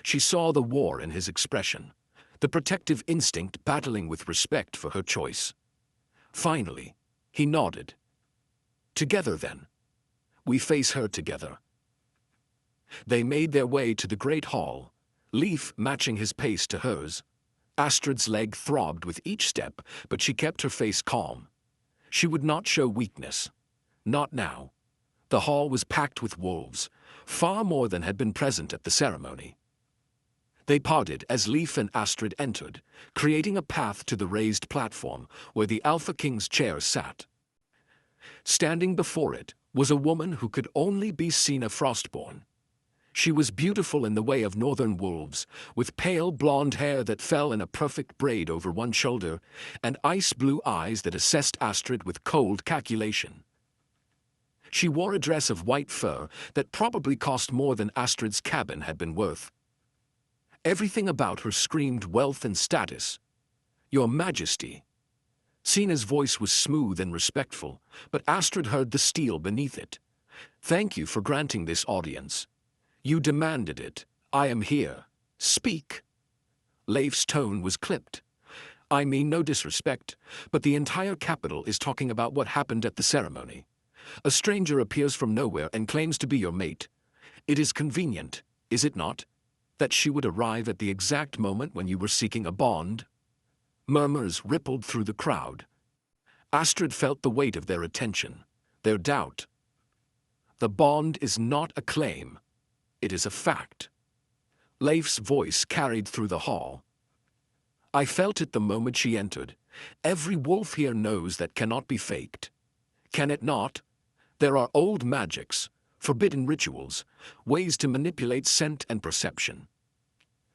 She saw the war in his expression, the protective instinct battling with respect for her choice. Finally, he nodded. Together then. We face her together. They made their way to the Great Hall. Leaf matching his pace to hers. Astrid's leg throbbed with each step, but she kept her face calm. She would not show weakness. Not now. The hall was packed with wolves, far more than had been present at the ceremony. They parted as Leaf and Astrid entered, creating a path to the raised platform where the Alpha King's chair sat. Standing before it was a woman who could only be Sina Frostborn. She was beautiful in the way of northern wolves, with pale blonde hair that fell in a perfect braid over one shoulder, and ice-blue eyes that assessed Astrid with cold calculation. She wore a dress of white fur that probably cost more than Astrid's cabin had been worth. Everything about her screamed wealth and status. "Your Majesty." Sina's voice was smooth and respectful, but Astrid heard the steel beneath it. "Thank you for granting this audience. You demanded it. I am here. Speak." Leif's tone was clipped. "I mean no disrespect, but the entire capital is talking about what happened at the ceremony. A stranger appears from nowhere and claims to be your mate. It is convenient, is it not, that she would arrive at the exact moment when you were seeking a bond?" Murmurs rippled through the crowd. Astrid felt the weight of their attention, their doubt. "The bond is not a claim. It is a fact." Leif's voice carried through the hall. "I felt it the moment she entered. Every wolf here knows that cannot be faked. Can it not? There are old magics, forbidden rituals, ways to manipulate scent and perception."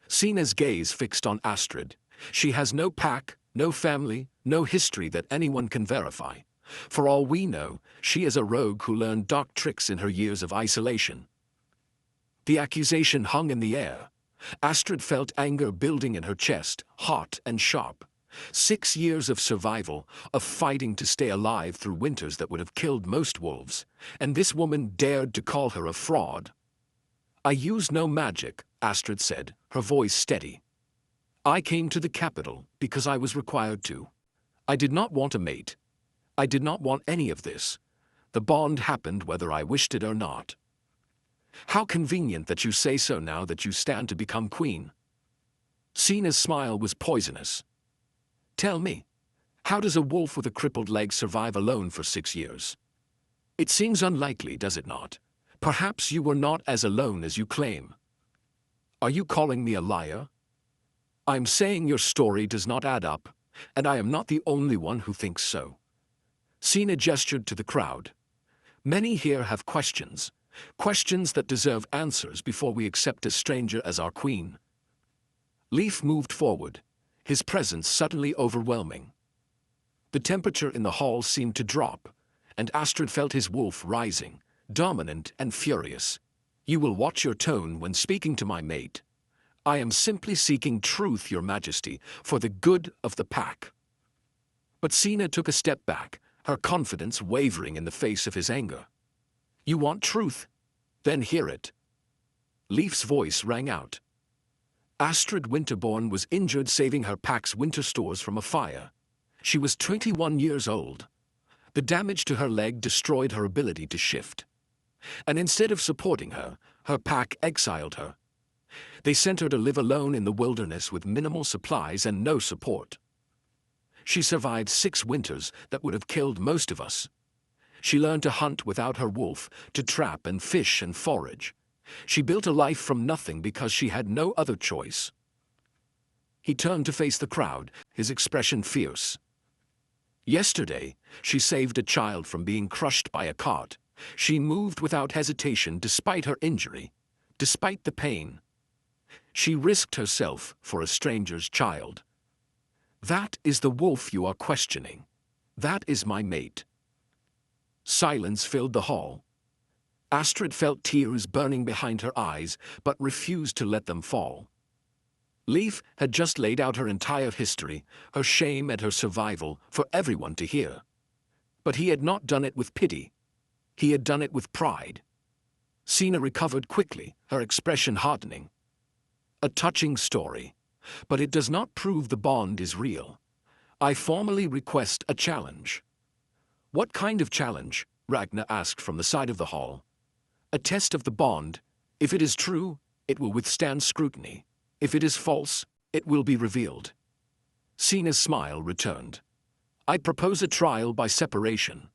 Sina's gaze fixed on Astrid. She has no pack, no family, no history that anyone can verify. For all we know, she is a rogue who learned dark tricks in her years of isolation. The accusation hung in the air. Astrid felt anger building in her chest, hot and sharp. 6 years of survival, of fighting to stay alive through winters that would have killed most wolves, and this woman dared to call her a fraud. "I use no magic," Astrid said, her voice steady. "I came to the capital because I was required to. I did not want a mate. I did not want any of this. The bond happened whether I wished it or not." "How convenient that you say so now that you stand to become queen." Sina's smile was poisonous. "Tell me, how does a wolf with a crippled leg survive alone for 6 years? It seems unlikely, does it not? Perhaps you were not as alone as you claim." "Are you calling me a liar?" "I'm saying your story does not add up, and I am not the only one who thinks so." Sina gestured to the crowd. "Many here have questions, questions that deserve answers before we accept a stranger as our queen." Leif moved forward, his presence suddenly overwhelming. The temperature in the hall seemed to drop, and Astrid felt his wolf rising, dominant and furious. "You will watch your tone when speaking to my mate. I am simply seeking truth, Your Majesty, for the good of the pack." But Sina took a step back, her confidence wavering in the face of his anger. "You want truth? Then hear it." Leif's voice rang out. Astrid Winterborn was injured saving her pack's winter stores from a fire. She was 21 years old. The damage to her leg destroyed her ability to shift. And instead of supporting her, her pack exiled her. They sent her to live alone in the wilderness with minimal supplies and no support. She survived 6 winters that would have killed most of us. She learned to hunt without her wolf, to trap and fish and forage. She built a life from nothing because she had no other choice. He turned to face the crowd, his expression fierce. "Yesterday, she saved a child from being crushed by a cart. She moved without hesitation despite her injury, despite the pain. She risked herself for a stranger's child. That is the wolf you are questioning. That is my mate." Silence filled the hall. Astrid felt tears burning behind her eyes, but refused to let them fall. Leif had just laid out her entire history, her shame and her survival, for everyone to hear. But he had not done it with pity. He had done it with pride. Sina recovered quickly, her expression hardening. "A touching story, but it does not prove the bond is real. I formally request a challenge." "What kind of challenge?" Ragnar asked from the side of the hall. "A test of the bond. If it is true, it will withstand scrutiny." If it is false, it will be revealed. Sina's smile returned. I propose a trial by separation.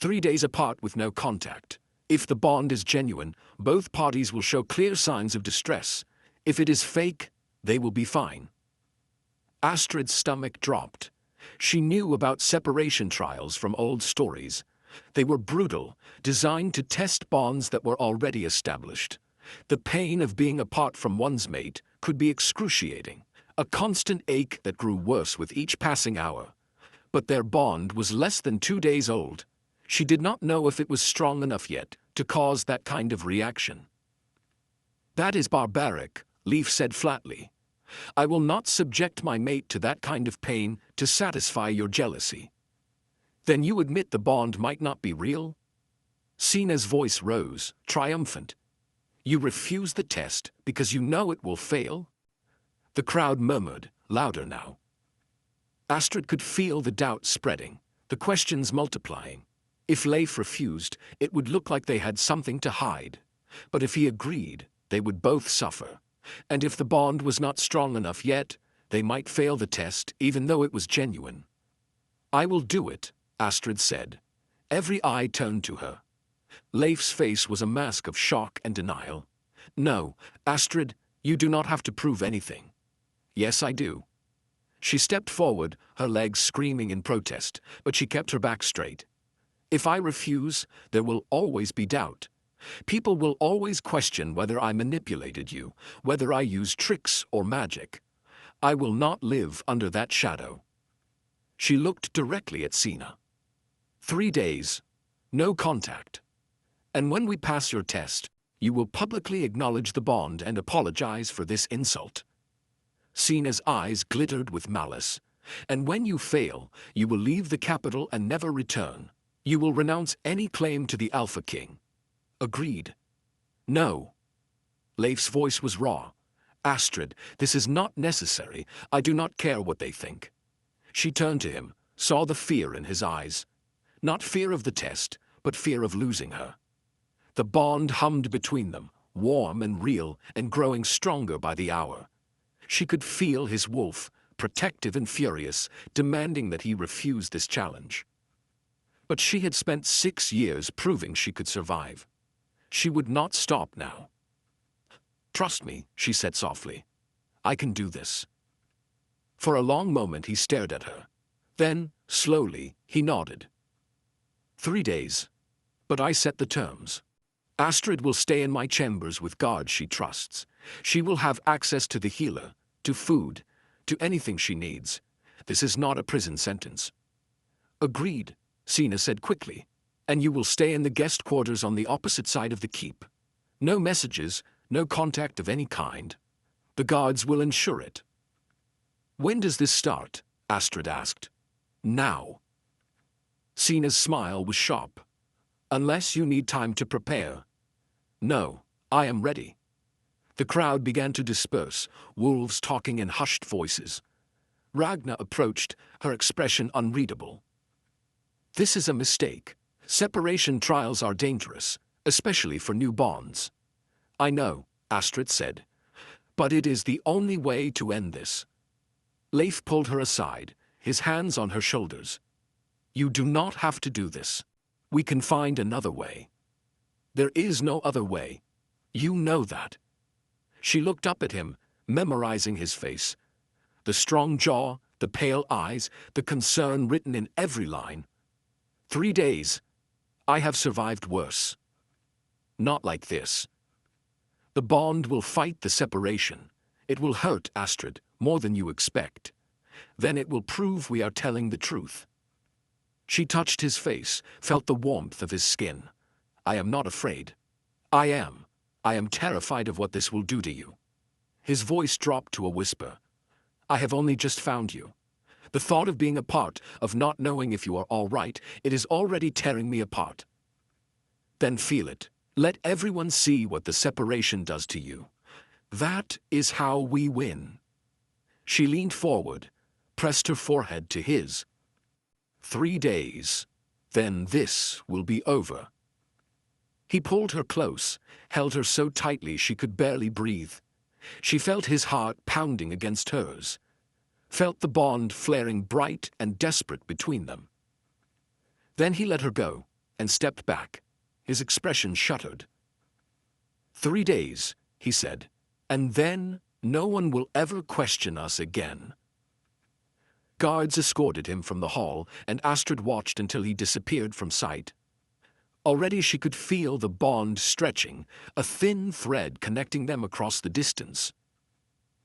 3 days apart with no contact. If the bond is genuine, both parties will show clear signs of distress. If it is fake, they will be fine. Astrid's stomach dropped. She knew about separation trials from old stories. They were brutal, designed to test bonds that were already established. The pain of being apart from one's mate could be excruciating, a constant ache that grew worse with each passing hour. But their bond was less than 2 days old. She did not know if it was strong enough yet to cause that kind of reaction. That is barbaric, Leaf said flatly. I will not subject my mate to that kind of pain to satisfy your jealousy. Then you admit the bond might not be real? Sina's voice rose, triumphant. You refuse the test because you know it will fail? The crowd murmured, louder now. Astrid could feel the doubt spreading, the questions multiplying. If Leif refused, it would look like they had something to hide. But if he agreed, they would both suffer. And if the bond was not strong enough yet, they might fail the test even though it was genuine. I will do it, Astrid said. Every eye turned to her. Leif's face was a mask of shock and denial. No, Astrid, you do not have to prove anything. Yes, I do. She stepped forward, her legs screaming in protest, but she kept her back straight. If I refuse, there will always be doubt. People will always question whether I manipulated you, whether I used tricks or magic. I will not live under that shadow. She looked directly at Sina. 3 days, no contact. And when we pass your test, you will publicly acknowledge the bond and apologize for this insult. Sina's eyes glittered with malice. And when you fail, you will leave the capital and never return. You will renounce any claim to the Alpha King. Agreed. No. Leif's voice was raw. Astrid, this is not necessary. I do not care what they think. She turned to him, saw the fear in his eyes. Not fear of the test, but fear of losing her. The bond hummed between them, warm and real and growing stronger by the hour. She could feel his wolf, protective and furious, demanding that he refuse this challenge. But she had spent 6 years proving she could survive. She would not stop now. Trust me, she said softly. I can do this. For a long moment he stared at her. Then, slowly, he nodded. 3 days. But I set the terms. Astrid will stay in my chambers with guards she trusts. She will have access to the healer, to food, to anything she needs. This is not a prison sentence. Agreed, Sina said quickly. And you will stay in the guest quarters on the opposite side of the keep. No messages, no contact of any kind. The guards will ensure it. When does this start? Astrid asked. Now. Sina's smile was sharp. Unless you need time to prepare. No, I am ready. The crowd began to disperse, wolves talking in hushed voices. Ragnar approached, her expression unreadable. This is a mistake. Separation trials are dangerous, especially for new bonds. I know, Astrid said. But it is the only way to end this. Leif pulled her aside, his hands on her shoulders. You do not have to do this. We can find another way. There is no other way. You know that. She looked up at him, memorizing his face. The strong jaw, the pale eyes, the concern written in every line. 3 days. I have survived worse. Not like this. The bond will fight the separation. It will hurt, Astrid, more than you expect. Then it will prove we are telling the truth. She touched his face, felt the warmth of his skin. I am not afraid. I am terrified of what this will do to you. His voice dropped to a whisper. I have only just found you. The thought of being apart, of not knowing if you are all right, it is already tearing me apart. Then feel it. Let everyone see what the separation does to you. That is how we win. She leaned forward, pressed her forehead to his. 3 days. Then this will be over. He pulled her close, held her so tightly she could barely breathe. She felt his heart pounding against hers, felt the bond flaring bright and desperate between them. Then he let her go and stepped back, his expression shuttered. 3 days, he said, and then no one will ever question us again. Guards escorted him from the hall, and Astrid watched until he disappeared from sight. Already she could feel the bond stretching, a thin thread connecting them across the distance.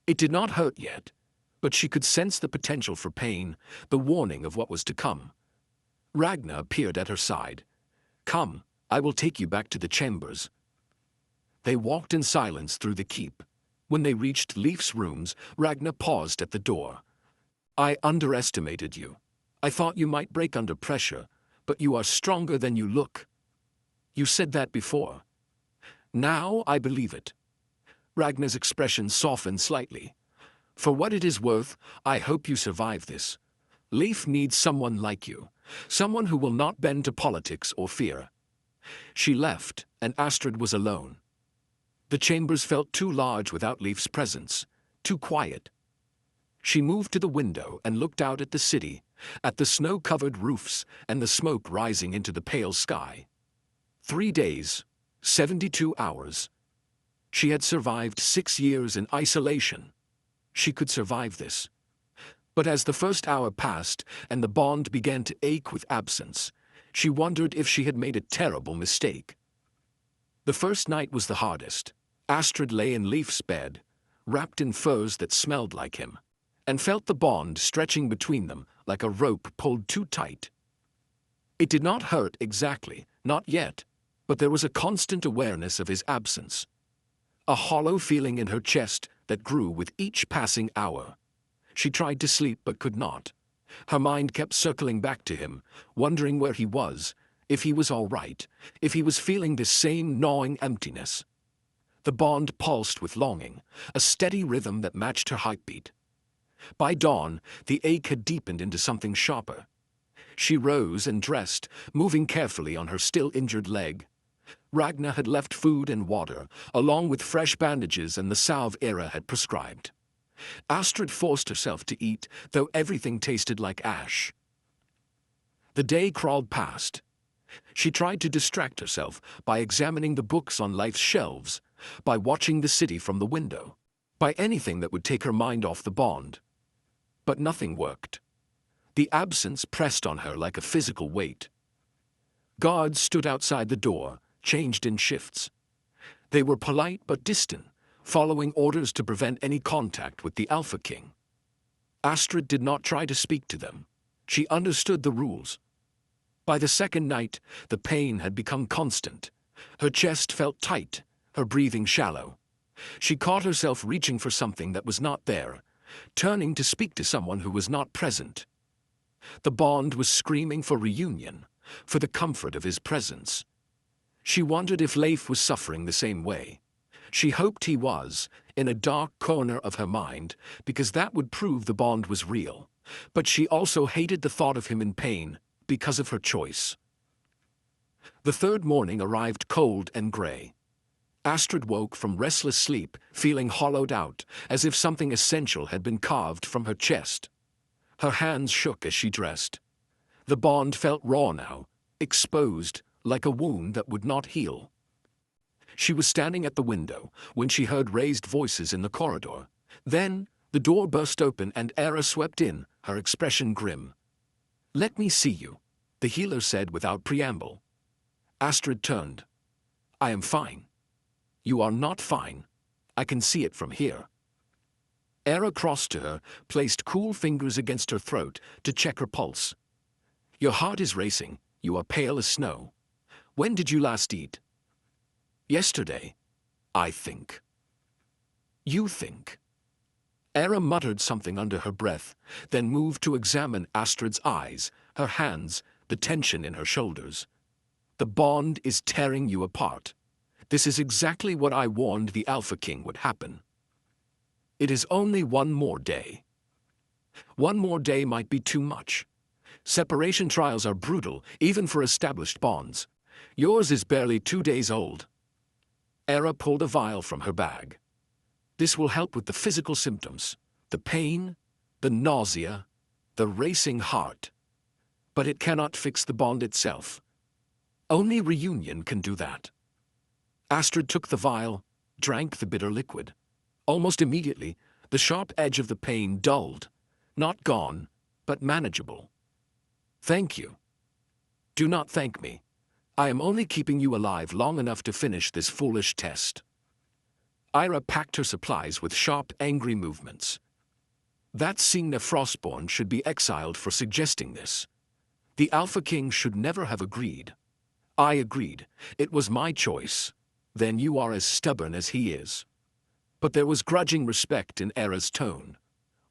It did not hurt yet, but she could sense the potential for pain, the warning of what was to come. Ragnar appeared at her side. "Come, I will take you back to the chambers." They walked in silence through the keep. When they reached Leif's rooms, Ragnar paused at the door. "I underestimated you. I thought you might break under pressure, but you are stronger than you look. You said that before. Now I believe it." Ragnar's expression softened slightly. "For what it is worth, I hope you survive this. Leif needs someone like you, someone who will not bend to politics or fear." She left, and Astrid was alone. The chambers felt too large without Leif's presence, too quiet. She moved to the window and looked out at the city, at the snow-covered roofs and the smoke rising into the pale sky. 3 days, 72 hours. She had survived 6 years in isolation. She could survive this. But as the first hour passed and the bond began to ache with absence, she wondered if she had made a terrible mistake. The first night was the hardest. Astrid lay in Leif's bed, wrapped in furs that smelled like him, and felt the bond stretching between them like a rope pulled too tight. It did not hurt exactly, not yet, but there was a constant awareness of his absence. A hollow feeling in her chest that grew with each passing hour. She tried to sleep but could not. Her mind kept circling back to him, wondering where he was, if he was all right, if he was feeling this same gnawing emptiness. The bond pulsed with longing, a steady rhythm that matched her heartbeat. By dawn, the ache had deepened into something sharper. She rose and dressed, moving carefully on her still injured leg. Ragnar had left food and water, along with fresh bandages and the salve Era had prescribed. Astrid forced herself to eat, though everything tasted like ash. The day crawled past. She tried to distract herself by examining the books on life's shelves, by watching the city from the window, by anything that would take her mind off the bond. But nothing worked. The absence pressed on her like a physical weight. Guards stood outside the door, changed in shifts. They were polite but distant, following orders to prevent any contact with the Alpha King. Astrid did not try to speak to them. She understood the rules. By the second night, the pain had become constant. Her chest felt tight, her breathing shallow. She caught herself reaching for something that was not there, turning to speak to someone who was not present. The bond was screaming for reunion, for the comfort of his presence. She wondered if Leif was suffering the same way. She hoped he was, in a dark corner of her mind, because that would prove the bond was real. But she also hated the thought of him in pain, because of her choice. The third morning arrived cold and gray. Astrid woke from restless sleep, feeling hollowed out, as if something essential had been carved from her chest. Her hands shook as she dressed. The bond felt raw now, exposed, like a wound that would not heal. She was standing at the window when she heard raised voices in the corridor. Then, the door burst open and Era swept in, her expression grim. "Let me see you," the healer said without preamble. Astrid turned. "I am fine." "You are not fine. I can see it from here." Era crossed to her, placed cool fingers against her throat to check her pulse. "Your heart is racing. You are pale as snow. When did you last eat?" "Yesterday, I think." "You think?" Era muttered something under her breath, then moved to examine Astrid's eyes, her hands, the tension in her shoulders. "The bond is tearing you apart. This is exactly what I warned the Alpha King would happen. It is only one more day." One more day might be too much. Separation trials are brutal, even for established bonds. Yours is barely 2 days old. Era pulled a vial from her bag. This will help with the physical symptoms, the pain, the nausea, the racing heart. But it cannot fix the bond itself. Only reunion can do that. Astrid took the vial, drank the bitter liquid. Almost immediately, the sharp edge of the pain dulled. Not gone, but manageable. Thank you. Do not thank me. I am only keeping you alive long enough to finish this foolish test. Ira packed her supplies with sharp, angry movements. That Signa Frostborn should be exiled for suggesting this. The Alpha King should never have agreed. I agreed. It was my choice. Then you are as stubborn as he is. But there was grudging respect in Era's tone.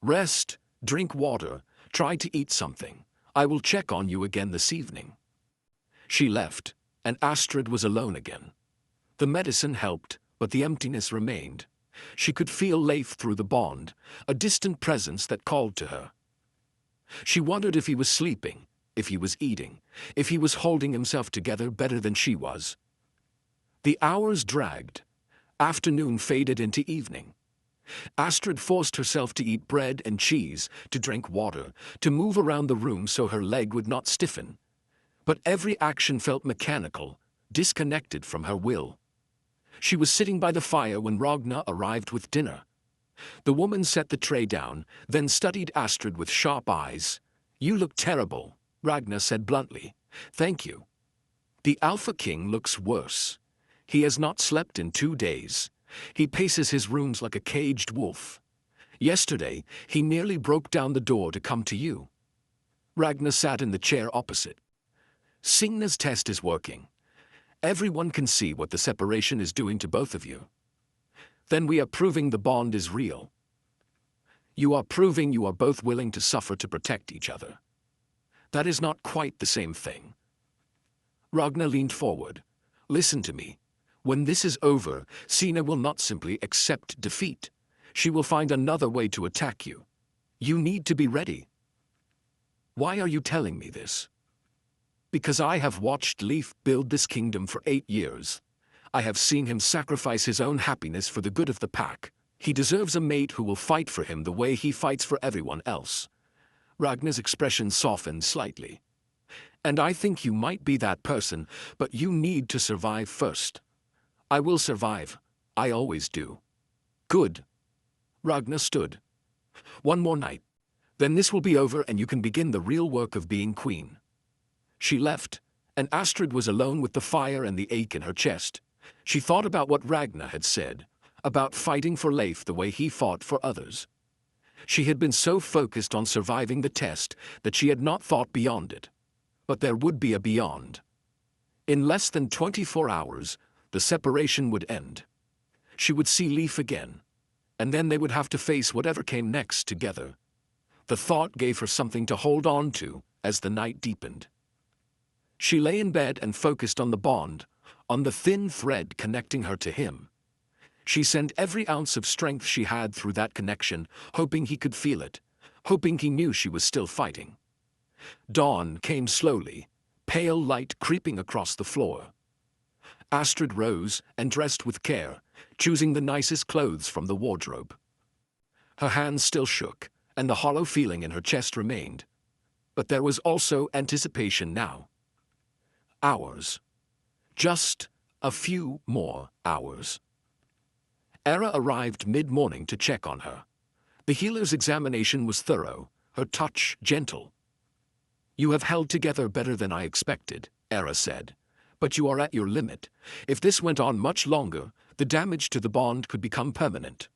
Rest, drink water, try to eat something. I will check on you again this evening. She left, and Astrid was alone again. The medicine helped, but the emptiness remained. She could feel Leif through the bond, a distant presence that called to her. She wondered if he was sleeping, if he was eating, if he was holding himself together better than she was. The hours dragged. Afternoon faded into evening. Astrid forced herself to eat bread and cheese, to drink water, to move around the room so her leg would not stiffen. But every action felt mechanical, disconnected from her will. She was sitting by the fire when Ragnar arrived with dinner. The woman set the tray down, then studied Astrid with sharp eyes. "You look terrible," Ragnar said bluntly. "Thank you." "The Alpha King looks worse. He has not slept in 2 days. He paces his rooms like a caged wolf. Yesterday, he nearly broke down the door to come to you." Ragnar sat in the chair opposite. "Signa's test is working. Everyone can see what the separation is doing to both of you. Then we are proving the bond is real. You are proving you are both willing to suffer to protect each other. That is not quite the same thing." Ragnar leaned forward. "Listen to me. When this is over, Signa will not simply accept defeat. She will find another way to attack you. You need to be ready." "Why are you telling me this?" "Because I have watched Leif build this kingdom for 8 years. I have seen him sacrifice his own happiness for the good of the pack. He deserves a mate who will fight for him the way he fights for everyone else." Ragnar's expression softened slightly. "And I think you might be that person, but you need to survive first." "I will survive. I always do." "Good." Ragnar stood. "One more night. Then this will be over and you can begin the real work of being queen." She left, and Astrid was alone with the fire and the ache in her chest. She thought about what Ragnar had said, about fighting for Leif the way he fought for others. She had been so focused on surviving the test that she had not thought beyond it. But there would be a beyond. In less than 24 hours, the separation would end. She would see Leif again, and then they would have to face whatever came next together. The thought gave her something to hold on to as the night deepened. She lay in bed and focused on the bond, on the thin thread connecting her to him. She sent every ounce of strength she had through that connection, hoping he could feel it, hoping he knew she was still fighting. Dawn came slowly, pale light creeping across the floor. Astrid rose and dressed with care, choosing the nicest clothes from the wardrobe. Her hands still shook, and the hollow feeling in her chest remained. But there was also anticipation now. Hours. Just a few more hours. Era arrived mid-morning to check on her. The healer's examination was thorough, her touch gentle. "You have held together better than I expected," Era said. "But you are at your limit. If this went on much longer, the damage to the bond could become permanent."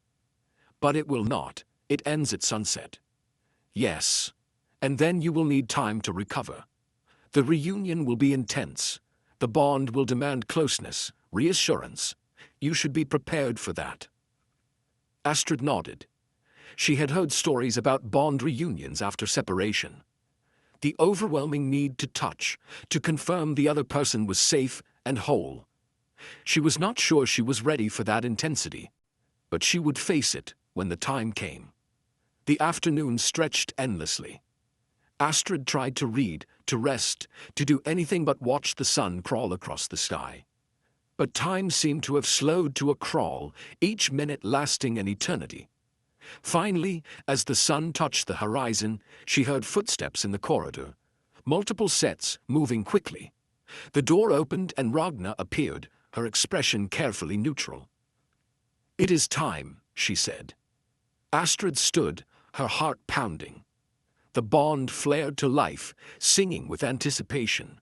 "But it will not. It ends at sunset." "Yes. And then you will need time to recover. The reunion will be intense. The bond will demand closeness, reassurance. You should be prepared for that." Astrid nodded. She had heard stories about bond reunions after separation. The overwhelming need to touch, to confirm the other person was safe and whole. She was not sure she was ready for that intensity, but she would face it when the time came. The afternoon stretched endlessly. Astrid tried to read, to rest, to do anything but watch the sun crawl across the sky. but time seemed to have slowed to a crawl, each minute lasting an eternity. Finally, as the sun touched the horizon, she heard footsteps in the corridor, multiple sets moving quickly. The door opened and Ragnar appeared, her expression carefully neutral. "It is time," she said. Astrid stood, her heart pounding. The bond flared to life, singing with anticipation.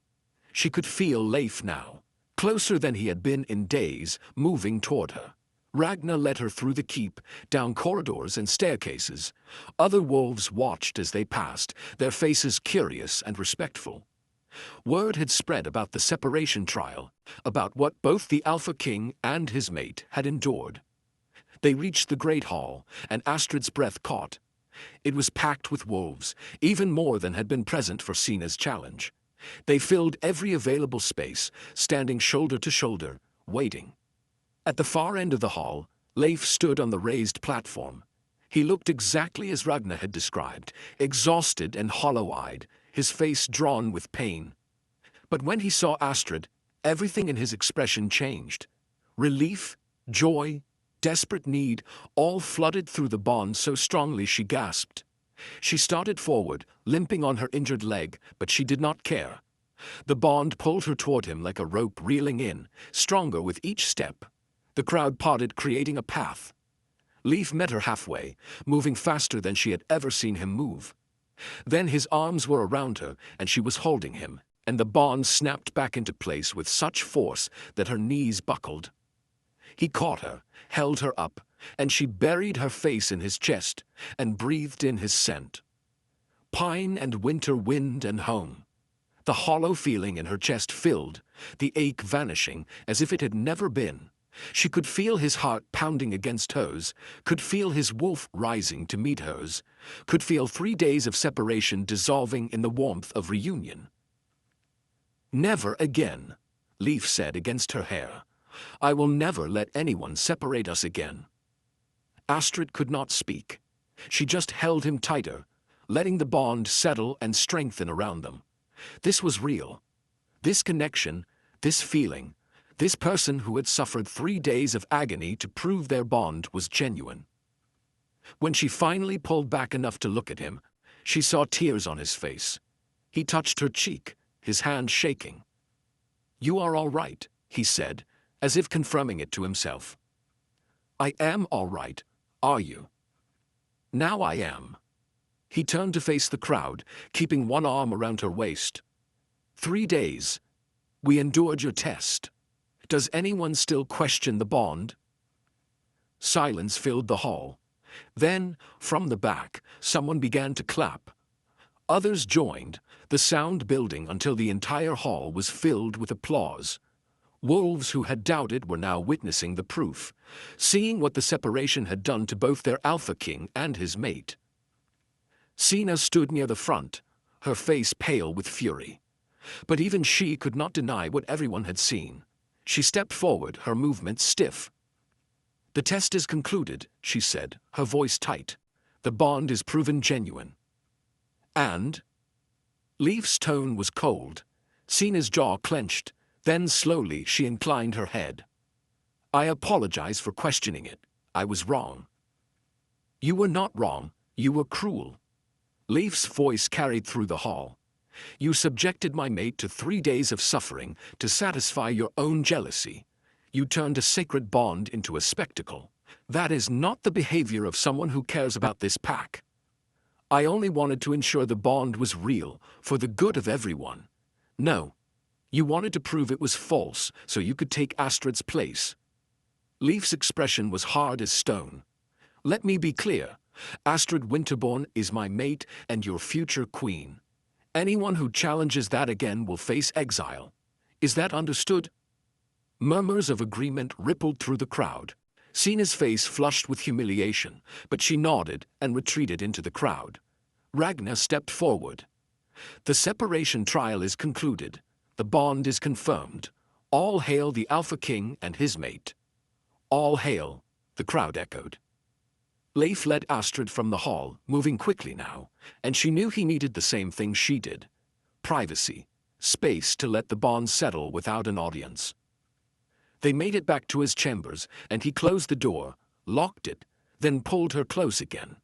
She could feel Leif now, closer than he had been in days, moving toward her. Ragnar led her through the keep, down corridors and staircases. Other wolves watched as they passed, their faces curious and respectful. Word had spread about the separation trial, about what both the Alpha King and his mate had endured. They reached the great hall, and Astrid's breath caught. It was packed with wolves, even more than had been present for Sina's challenge. They filled every available space, standing shoulder to shoulder, waiting. At the far end of the hall, Leif stood on the raised platform. He looked exactly as Ragnar had described, exhausted and hollow-eyed, his face drawn with pain. But when he saw Astrid, everything in his expression changed. Relief, joy, desperate need, all flooded through the bond so strongly she gasped. She started forward, limping on her injured leg, but she did not care. The bond pulled her toward him like a rope reeling in, stronger with each step. The crowd parted, creating a path. Leif met her halfway, moving faster than she had ever seen him move. Then his arms were around her, and she was holding him, and the bond snapped back into place with such force that her knees buckled. He caught her, held her up, and she buried her face in his chest and breathed in his scent. Pine and winter wind and home. The hollow feeling in her chest filled, the ache vanishing as if it had never been. She could feel his heart pounding against hers, could feel his wolf rising to meet hers, could feel 3 days of separation dissolving in the warmth of reunion. "Never again," Leif said against her hair. "I will never let anyone separate us again." Astrid could not speak. She just held him tighter, letting the bond settle and strengthen around them. This was real. This connection, this feeling, this person who had suffered 3 days of agony to prove their bond was genuine. When she finally pulled back enough to look at him, she saw tears on his face. He touched her cheek, his hand shaking. "You are all right," he said, as if confirming it to himself. "I am all right, are you?" "Now I am." He turned to face the crowd, keeping one arm around her waist. 3 days. We endured your test. Does anyone still question the bond? Silence filled the hall. Then, from the back, someone began to clap. Others joined, the sound building until the entire hall was filled with applause. Wolves who had doubted were now witnessing the proof, seeing what the separation had done to both their Alpha King and his mate. Sina stood near the front, her face pale with fury. But even she could not deny what everyone had seen. She stepped forward, her movements stiff. "The test is concluded," she said, her voice tight. "The bond is proven genuine." "And?" Leif's tone was cold. Sina's jaw clenched. Then slowly she inclined her head. "I apologize for questioning it. I was wrong." "You were not wrong. You were cruel." Leif's voice carried through the hall. "You subjected my mate to 3 days of suffering to satisfy your own jealousy. You turned a sacred bond into a spectacle. That is not the behavior of someone who cares about this pack. I only wanted to ensure the bond was real, for the good of everyone. No, you wanted to prove it was false so you could take Astrid's place." Leif's expression was hard as stone. "Let me be clear. Astrid Winterborn is my mate and your future queen. Anyone who challenges that again will face exile. Is that understood?" Murmurs of agreement rippled through the crowd. Sina's face flushed with humiliation, but she nodded and retreated into the crowd. Ragnar stepped forward. "The separation trial is concluded. The bond is confirmed. All hail the Alpha King and his mate." "All hail," the crowd echoed. Leif led Astrid from the hall, moving quickly now, and she knew he needed the same thing she did. Privacy, space to let the bond settle without an audience. They made it back to his chambers, and he closed the door, locked it, then pulled her close again.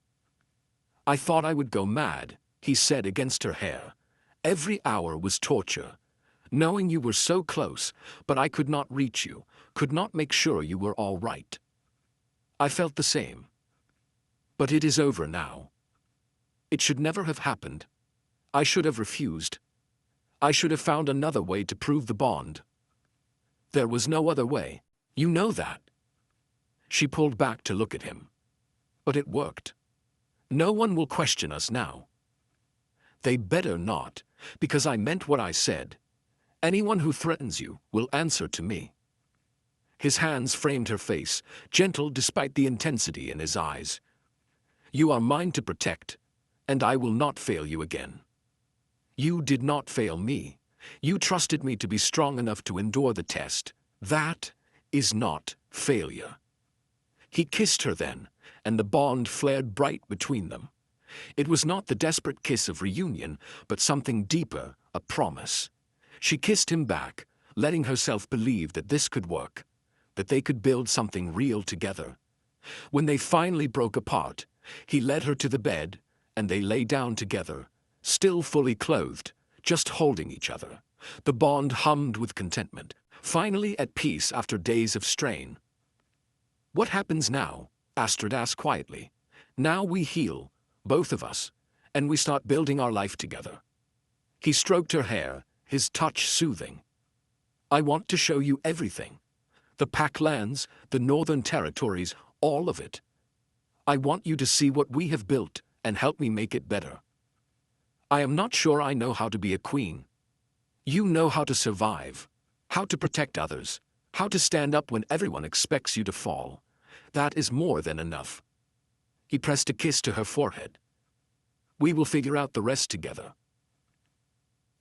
"I thought I would go mad," he said against her hair. "Every hour was torture. Knowing you were so close, but I could not reach you, could not make sure you were all right. I felt the same. But it is over now. It should never have happened. I should have refused. I should have found another way to prove the bond. There was no other way. You know that." She pulled back to look at him. "But it worked. No one will question us now." "They better not, because I meant what I said. Anyone who threatens you will answer to me." His hands framed her face, gentle despite the intensity in his eyes. "You are mine to protect, and I will not fail you again. You did not fail me. You trusted me to be strong enough to endure the test. That is not failure." He kissed her then, and the bond flared bright between them. It was not the desperate kiss of reunion, but something deeper, a promise. She kissed him back, letting herself believe that this could work, that they could build something real together. When they finally broke apart, he led her to the bed, and they lay down together, still fully clothed, just holding each other. The bond hummed with contentment, finally at peace after days of strain. "What happens now?" Astrid asked quietly. "Now we heal, both of us, and we start building our life together." He stroked her hair, his touch soothing. "I want to show you everything. The Pack lands, the Northern Territories, all of it. I want you to see what we have built and help me make it better. I am not sure I know how to be a queen. You know how to survive, how to protect others, how to stand up when everyone expects you to fall. That is more than enough." He pressed a kiss to her forehead. "We will figure out the rest together."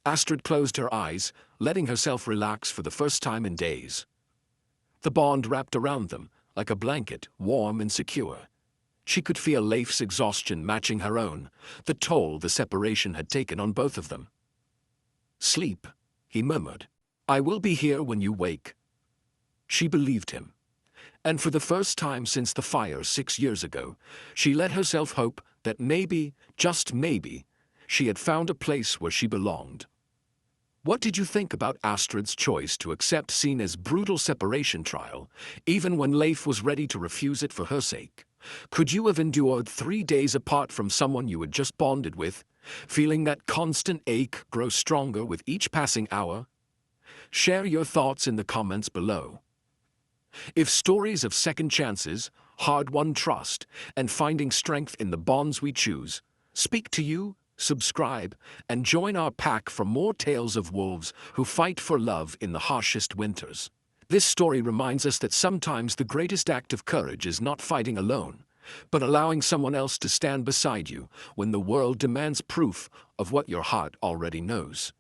Astrid closed her eyes, letting herself relax for the first time in days. The bond wrapped around them, like a blanket, warm and secure. She could feel Leif's exhaustion matching her own, the toll the separation had taken on both of them. "Sleep," he murmured. "I will be here when you wake." She believed him. And for the first time since the fire 6 years ago, she let herself hope that maybe, just maybe, she had found a place where she belonged. What did you think about Astrid's choice to accept Sina's brutal separation trial, even when Leif was ready to refuse it for her sake? Could you have endured 3 days apart from someone you had just bonded with, feeling that constant ache grow stronger with each passing hour? Share your thoughts in the comments below. If stories of second chances, hard-won trust, and finding strength in the bonds we choose speak to you, subscribe, and join our pack for more tales of wolves who fight for love in the harshest winters. This story reminds us that sometimes the greatest act of courage is not fighting alone, but allowing someone else to stand beside you when the world demands proof of what your heart already knows.